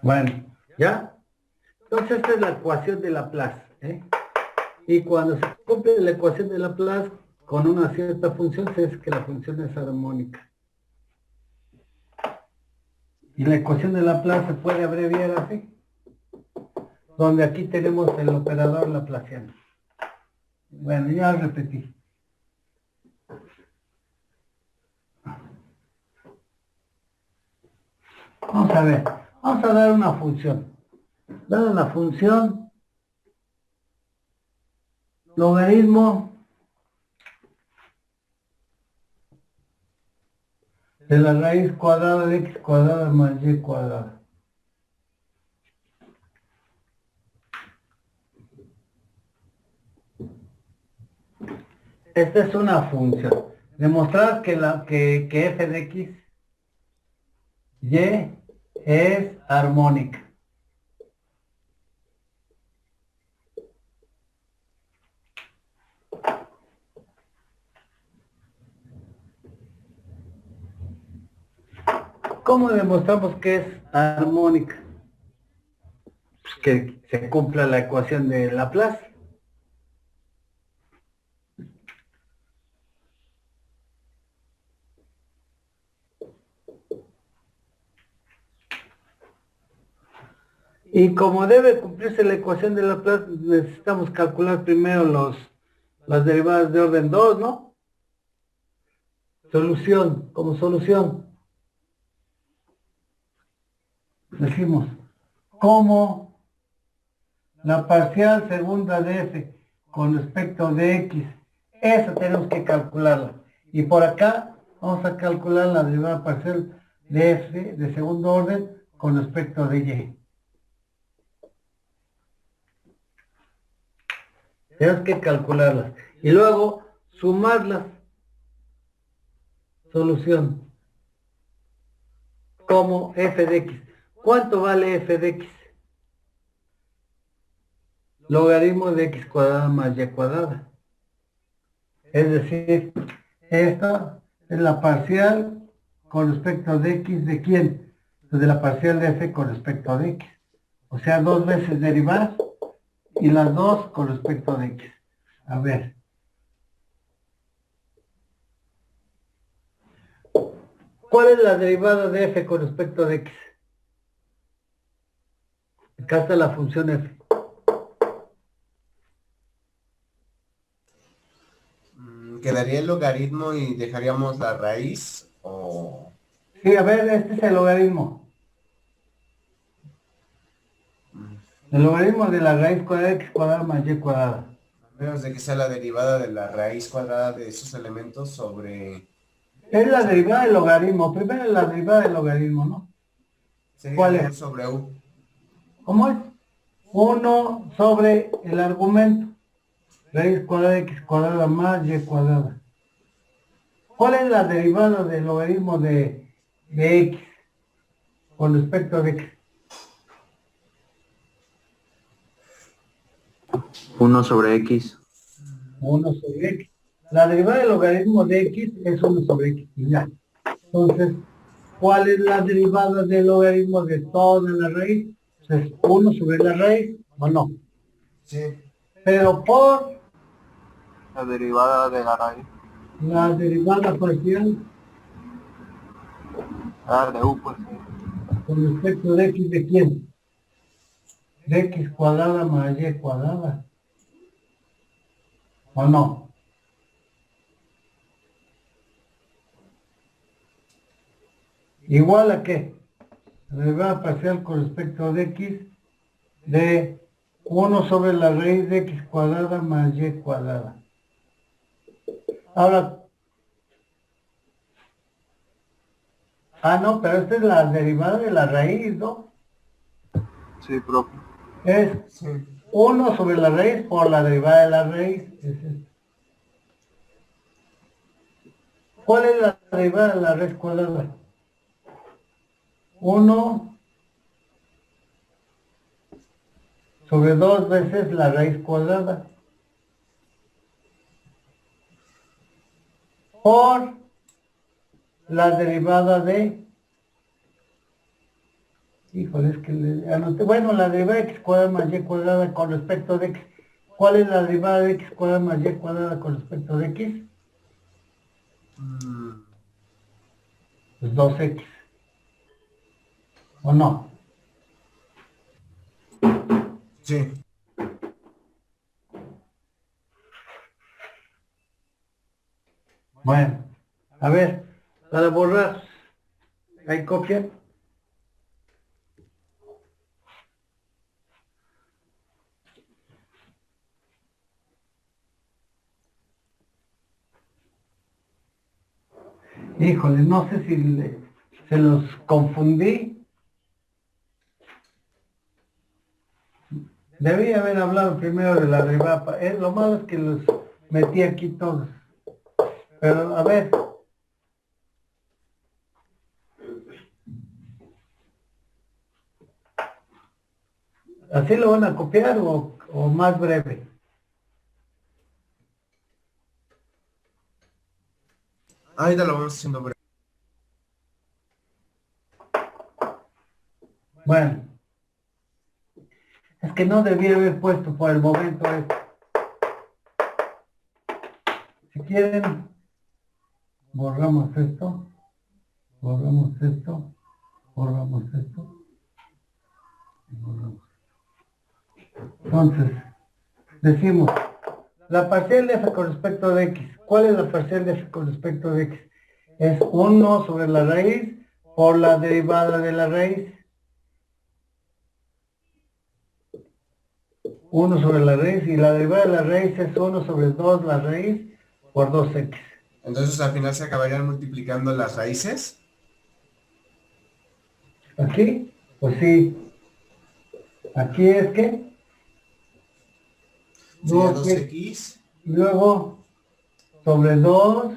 Bueno, ¿ya? Entonces esta es la ecuación de Laplace, ¿eh? Y cuando se cumple la ecuación de Laplace con una cierta función, se dice que la función es armónica. Y la ecuación de Laplace se puede abreviar así, donde aquí tenemos el operador laplaciano. Bueno, ya repetí. Vamos a ver, vamos a dar una función. Dada la función, logaritmo de la raíz cuadrada de x cuadrada más y cuadrada. Esta es una función. Demostrar que f de x, y es armónica. ¿Cómo demostramos que es armónica? Pues que se cumpla la ecuación de Laplace. Y como debe cumplirse la ecuación de Laplace, necesitamos calcular primero las derivadas de orden 2, ¿no? Solución, como solución. Decimos, como la parcial segunda de f con respecto de x, esa tenemos que calcularla. Y por acá vamos a calcular la derivada parcial de f de segundo orden con respecto de y. Tenemos que calcularlas. Y luego sumarlas. Solución. Como f de x. ¿Cuánto vale f de x? Logaritmo de x cuadrada más y cuadrada. Es decir, esta es la parcial con respecto de x de quién? De la parcial de f con respecto de x. O sea, dos veces derivar y las dos con respecto de x. A ver. ¿Cuál es la derivada de f con respecto de x? Acá está la función f. ¿Quedaría el logaritmo y dejaríamos la raíz? O... Sí, a ver, este es el logaritmo. El logaritmo de la raíz cuadrada de x cuadrada más y cuadrada. A menos de que sea la derivada de la raíz cuadrada de esos elementos sobre... Es la derivada del logaritmo. Primero la derivada del logaritmo, ¿no? Sería ¿Cuál 1 es? sobre u. ¿Cómo es? 1 sobre el argumento. Raíz cuadrada de x cuadrada más y cuadrada. ¿Cuál es la derivada del logaritmo de x con respecto a x? 1 sobre X. 1 sobre x. La derivada del logaritmo de x es 1 sobre x. Y ya. Entonces, ¿cuál es la derivada del logaritmo de toda la raíz? Pues 1 sobre la raíz, ¿o no? Sí. Pero por La derivada de la raíz. la derivada parcial De u, pues. con respecto de x, ¿de quién? De x cuadrada más y cuadrada. ¿O no? ¿Igual a qué? La derivada parcial con respecto de x de 1 sobre la raíz de x cuadrada más y cuadrada. Ahora, no, pero esta es la derivada de la raíz, ¿no? Sí, profe. Es 1 sobre la raíz por la derivada de la raíz. Es esto. ¿Cuál es la derivada de la raíz cuadrada? 1 sobre 2 veces la raíz cuadrada. Por la derivada de... Híjole, es que le anoté... Bueno, la derivada de x cuadrada más y cuadrada con respecto de x. ¿Cuál es la derivada de x cuadrada más y cuadrada con respecto de x? Pues 2x. ¿O no? Sí. Bueno, a ver, para borrar, ¿hay copia? Híjole, no sé si se los confundí. Debí haber hablado primero de la derivada. Lo malo es que los metí aquí todos. Pero, a ver. ¿Así lo van a copiar o más breve? Ahorita lo vamos haciendo breve. Bueno. Es que no debí haber puesto por el momento esto. Si quieren, borramos esto, borramos esto, borramos esto, y borramos. Entonces, decimos, la parcial de f con respecto de x. ¿Cuál es la parcial de f con respecto de x? Es 1 sobre la raíz por la derivada de la raíz. 1 sobre la raíz, y la derivada de la raíz es 1 sobre 2 la raíz por 2x. Entonces al final se acabarían multiplicando las raíces. ¿Aquí? Pues sí. Aquí es que... Sería 2x, 2x. y luego sobre 2,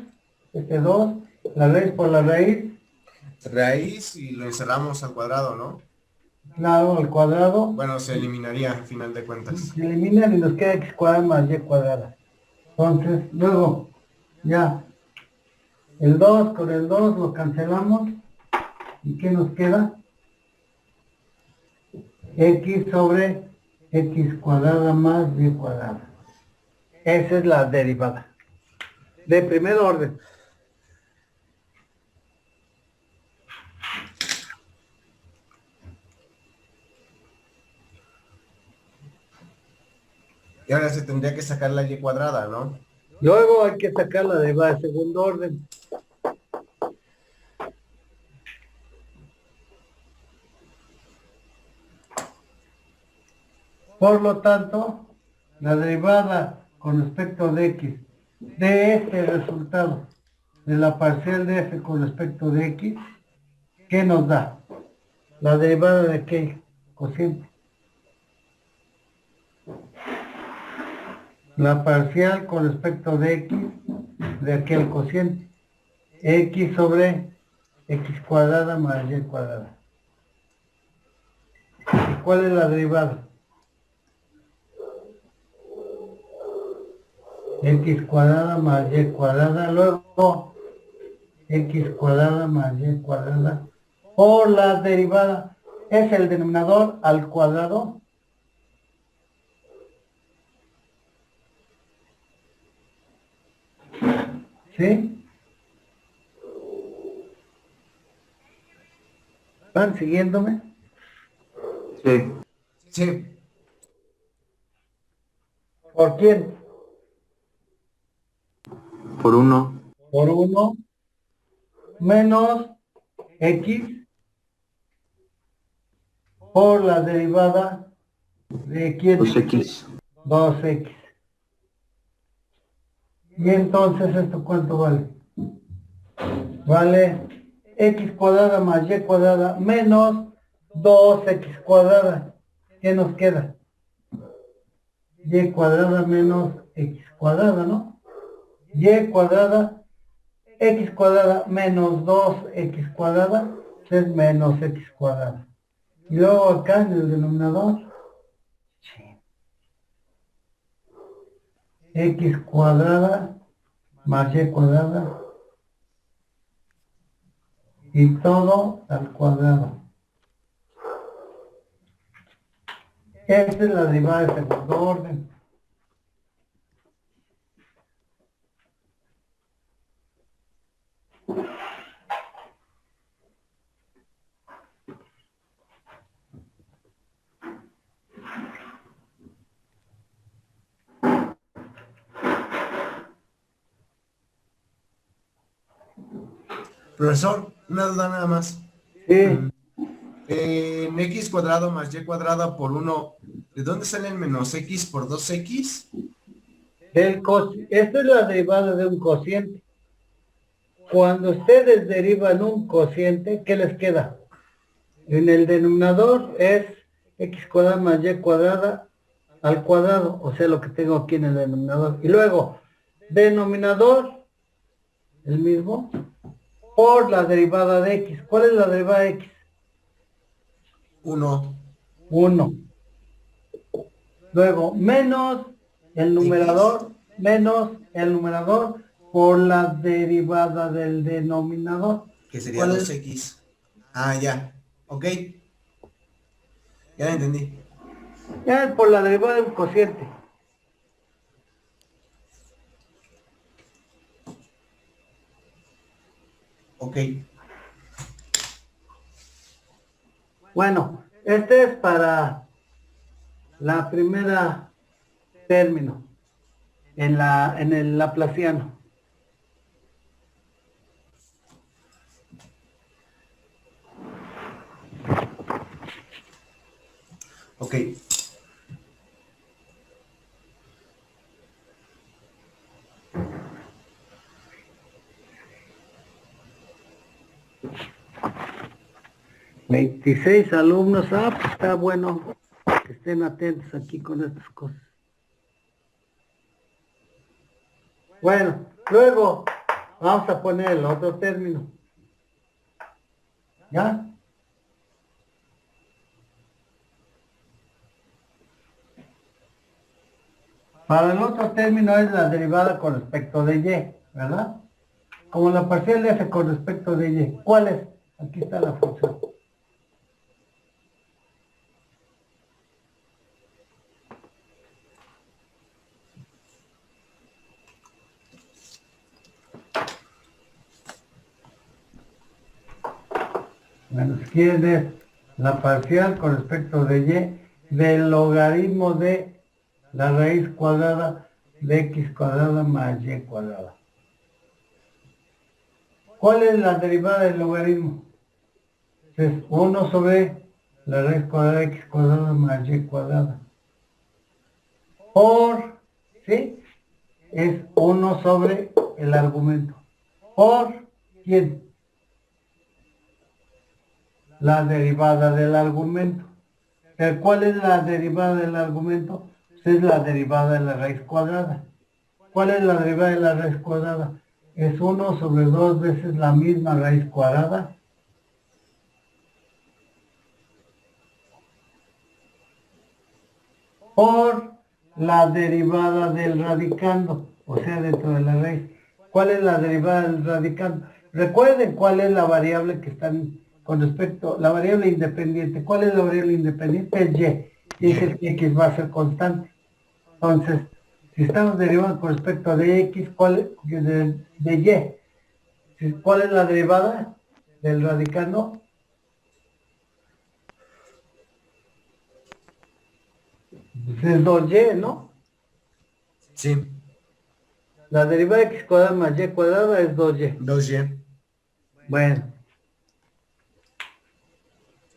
2, la raíz por la raíz, Raíz y lo encerramos al cuadrado, ¿no? claro, al cuadrado, Bueno, se eliminaría al final de cuentas. se eliminan y nos queda x cuadrada más y cuadrada. Entonces, luego, ya, el 2 con el 2 lo cancelamos, ¿y qué nos queda? X sobre x cuadrada más y cuadrada. Esa es la derivada. De primer orden. Y ahora se tendría que sacar la y cuadrada, ¿no? Luego hay que sacar la derivada de segundo orden. Por lo tanto, la derivada con respecto de x de este resultado de la parcial de f con respecto de x, ¿qué nos da? La derivada de aquel cociente. La parcial con respecto de x de aquel cociente. X sobre x cuadrada más y cuadrada. ¿Y cuál es la derivada? X cuadrada más y cuadrada, luego x cuadrada más y cuadrada por la derivada es el denominador al cuadrado ¿sí? ¿Van siguiéndome? Sí. Sí. ¿Por quién? Por 1. Por 1 menos x por la derivada de quién? 2x. 2x. Y entonces, ¿esto cuánto vale? Vale x cuadrada más y cuadrada menos 2x cuadrada. ¿Qué nos queda? Y cuadrada menos x cuadrada, ¿no? Y cuadrada, x cuadrada menos 2x cuadrada es menos x cuadrada. Y luego acá en el denominador, x cuadrada más y cuadrada y todo al cuadrado. Esta es la derivada de segundo orden. Profesor, una duda nada más. Sí, En x cuadrado más y cuadrado por 1, ¿de dónde sale el menos x por 2x? esta es la derivada de un cociente. Cuando ustedes derivan un cociente, ¿qué les queda? En el denominador es x cuadrada más y cuadrada al cuadrado, o sea, lo que tengo aquí en el denominador. Y luego, denominador, el mismo, por la derivada de x. ¿Cuál es la derivada de x? 1. 1. Luego, menos el numerador, por la derivada del denominador. Que sería ¿Cuál es? 2x. Ah, ya. Ok. Ya lo entendí. Ya es por la derivada de un cociente. Ok. Bueno, este es para la primera término en el laplaciano. Ok. ¿26 alumnos? Ah, pues está bueno que estén atentos aquí con estas cosas. Bueno, luego vamos a poner el otro término. ¿Ya? Para el otro término es la derivada con respecto de y, ¿verdad? Como la parcial de f con respecto de y. ¿Cuál es? Aquí está la función. Bueno, si quieres ver la parcial con respecto de y del logaritmo de la raíz cuadrada de x cuadrada más y cuadrada. ¿Cuál es la derivada del logaritmo? Es 1 sobre la raíz cuadrada de x cuadrada más y cuadrada. Por, ¿sí? Es 1 sobre el argumento. ¿Por quién? La derivada del argumento. ¿Cuál es la derivada del argumento? Es la derivada de la raíz cuadrada. ¿Cuál es la derivada de la raíz cuadrada? Es 1 sobre 2 veces la misma raíz cuadrada por la derivada del radicando, o sea, dentro de la raíz. ¿Cuál es la derivada del radicando? Recuerden cuál es la variable que están con respecto, la variable independiente. ¿Cuál es la variable independiente? Es y. Y es el que x va a ser constante. Entonces, si estamos derivando con respecto de x, ¿cuál es de y? ¿Cuál es la derivada del radicando? Pues es 2y, ¿no? Sí, La derivada de x cuadrada más y cuadrada es 2y. 2y. Bueno,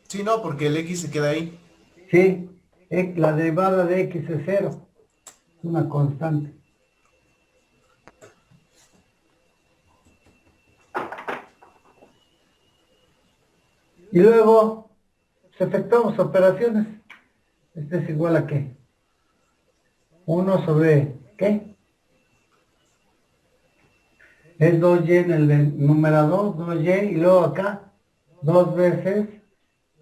Sí, no, porque el x se queda ahí. sí, la derivada de x es 0. Es una constante. Y luego, si efectuamos operaciones, este es igual a ¿qué? 1 sobre ¿qué? Es 2y en el numerador, 2y, y luego acá, 2 veces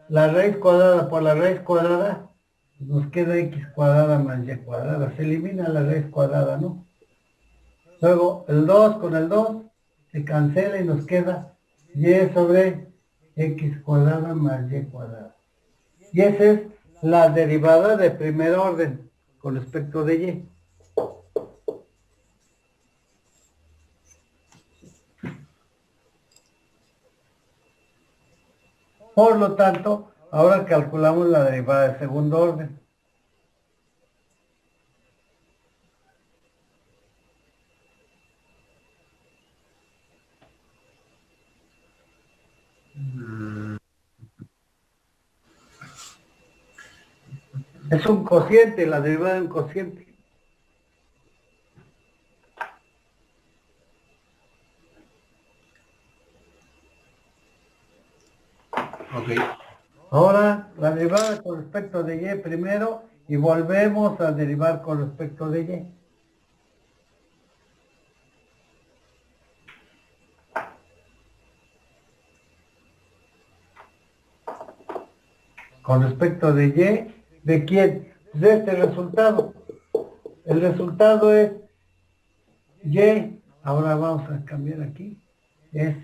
la raíz cuadrada por la raíz cuadrada, nos queda x cuadrada más y cuadrada. Se elimina la raíz cuadrada, ¿no? Luego, el 2 con el 2 se cancela y nos queda y sobre x cuadrada más y cuadrada. Y esa es la derivada de primer orden con respecto de y. Por lo tanto, ahora calculamos la derivada de segundo orden. Es un cociente, la derivada de un cociente. Ok. Ahora, la derivada con respecto de y primero y volvemos a derivar con respecto de y. Con respecto de y, ¿de quién? De este resultado. El resultado es y, ahora vamos a cambiar aquí, es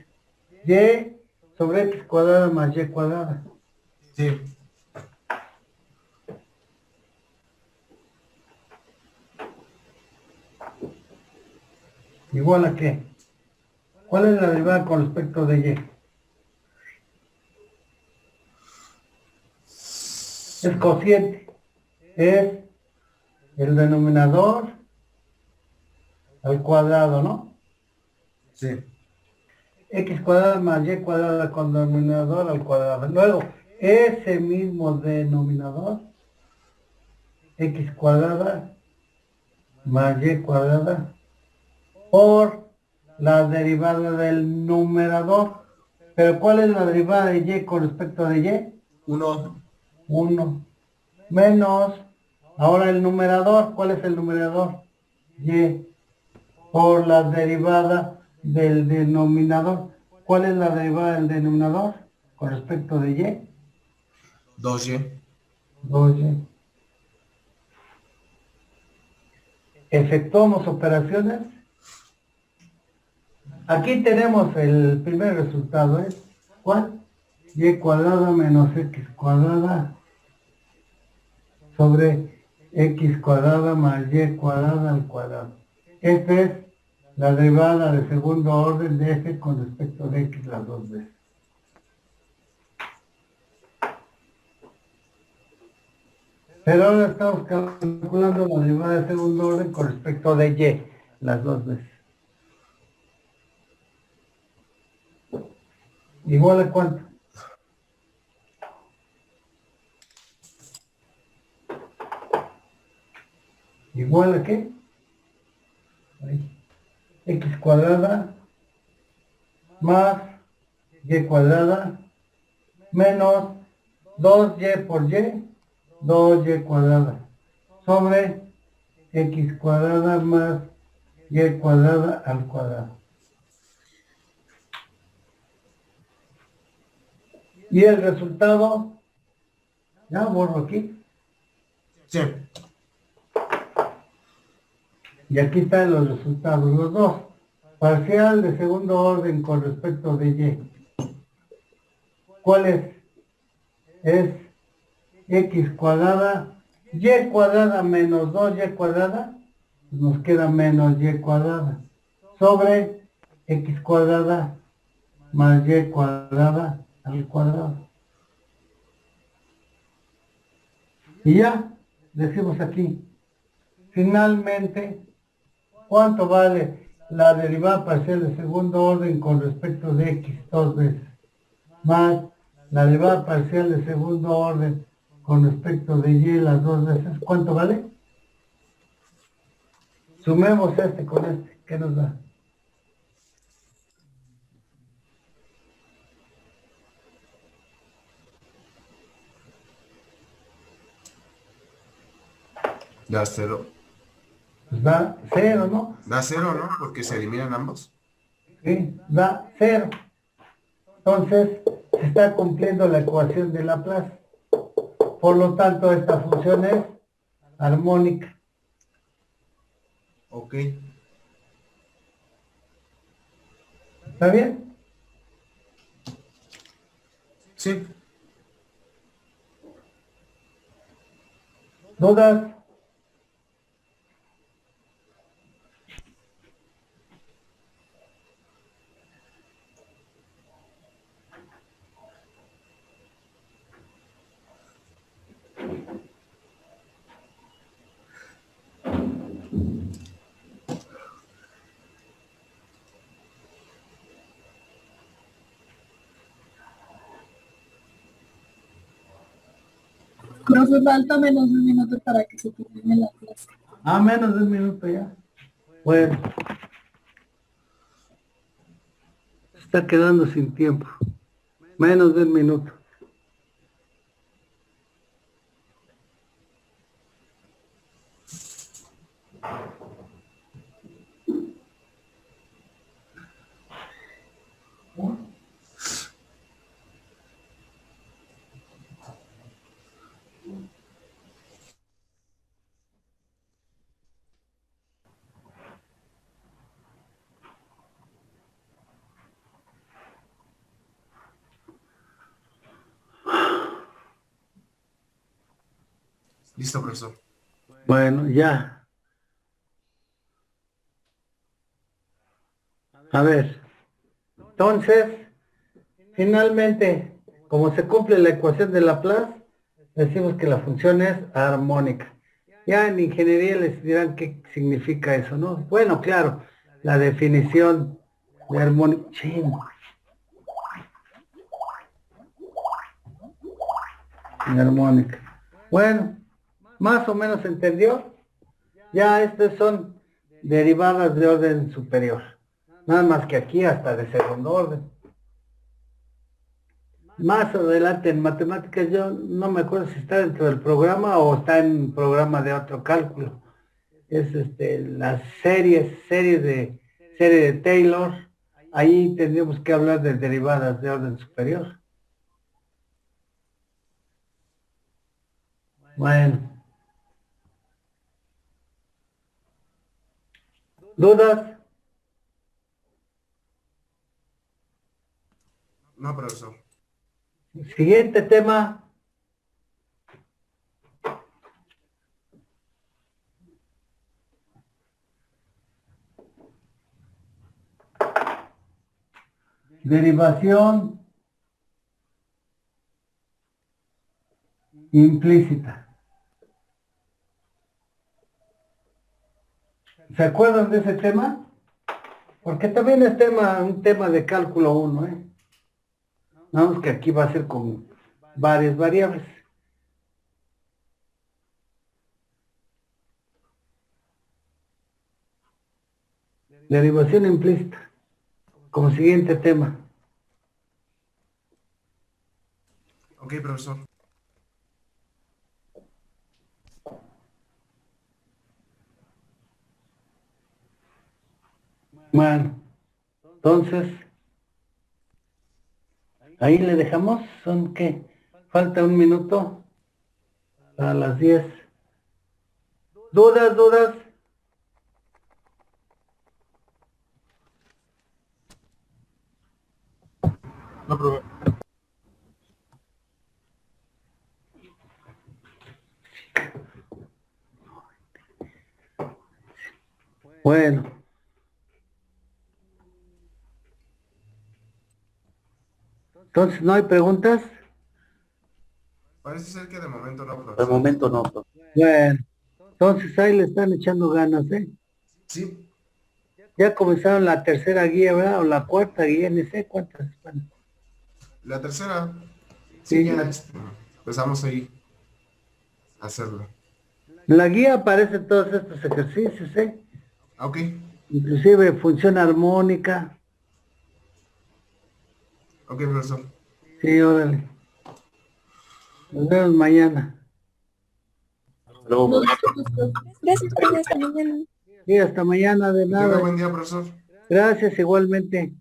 y sobre x cuadrada más y cuadrada. Sí. ¿Igual a qué? ¿Cuál es la derivada con respecto de y? Es cociente. Es el denominador al cuadrado, ¿no? Sí. X cuadrada más y cuadrada con denominador al cuadrado. Luego, ese mismo denominador, x cuadrada más y cuadrada, por la derivada del numerador. ¿Pero cuál es la derivada de y con respecto de y? 1. 1 menos, ahora el numerador, ¿cuál es el numerador? Y por la derivada del denominador. ¿Cuál es la derivada del denominador con respecto de y? 2y. 2y. Efectuamos operaciones. Aquí tenemos el primer resultado, ¿es cuál? Y cuadrada menos x cuadrada sobre x cuadrada más y cuadrada al cuadrado. Esta es la derivada de segundo orden de f con respecto de x las dos veces. Pero ahora estamos calculando la derivada de segundo orden con respecto de y, las dos veces. ¿Igual a cuánto? ¿Igual a qué? Ahí. X cuadrada más y cuadrada menos 2y por y, 2y cuadrada, sobre x cuadrada más y cuadrada al cuadrado. Y el resultado, ya borro aquí, Sí. y aquí están los resultados, los dos. Parcial de segundo orden con respecto de y. ¿Cuál es? Es x cuadrada, y cuadrada menos 2y cuadrada, nos queda menos y cuadrada, sobre x cuadrada más y cuadrada al cuadrado. Y ya, decimos aquí, finalmente, ¿cuánto vale la derivada parcial de segundo orden con respecto de x dos veces? Más la derivada parcial de segundo orden con respecto de y las dos veces, ¿cuánto vale? Sumemos este con este, ¿qué nos da? Da cero. Pues da cero, ¿no? Da cero, ¿no? Porque se eliminan ambos. Sí, da cero. Entonces, se está cumpliendo la ecuación de Laplace. Por lo tanto, esta función es armónica. Ok. ¿Está bien? Sí. ¿Dudas? Profe, falta menos de un minuto para que se termine la clase. Menos de un minuto ya. Bueno. Se está quedando sin tiempo. Menos de un minuto. Listo, profesor. Bueno, ya. A ver. Entonces, finalmente, como se cumple la ecuación de Laplace, decimos que la función es armónica. Ya en ingeniería les dirán qué significa eso, ¿no? Bueno, claro, la definición de armónica. Armónica. Bueno, más o menos entendió. Ya estas son derivadas de orden superior. Nada más que aquí hasta de segundo orden. Más adelante en matemáticas yo no me acuerdo si está dentro del programa o está en programa de otro cálculo. Es las serie de Taylor. Ahí tendríamos que hablar de derivadas de orden superior. Bueno. ¿Dudas? No, profesor. Siguiente tema. Derivación implícita. ¿Se acuerdan de ese tema? Porque también es un tema de cálculo 1, ¿eh? Nada más que aquí va a ser con varias variables. Derivación implícita. Como siguiente tema. Ok, profesor. Bueno, entonces, ahí le dejamos. ¿Son qué? Falta un minuto a las 10. ¿Dudas? No, profe. Bueno. Entonces, ¿no hay preguntas? Parece ser que de momento no, De profesor. momento no, profe. Bueno, entonces ahí le están echando ganas, ¿eh? Sí, Ya comenzaron la tercera guía, ¿verdad? O la cuarta guía, ni sé cuántas van. la tercera. Sí. Sí, ya empezamos ahí a hacerlo. En la guía aparecen todos estos ejercicios, ¿eh? Ok, Inclusive función armónica. ok, profesor. Sí, órale. Nos vemos mañana. Luego, Nos vemos, profe. Gracias, profe. Hasta mañana. Sí, hasta mañana, de Que tenga nada. buen día, profesor. Gracias igualmente.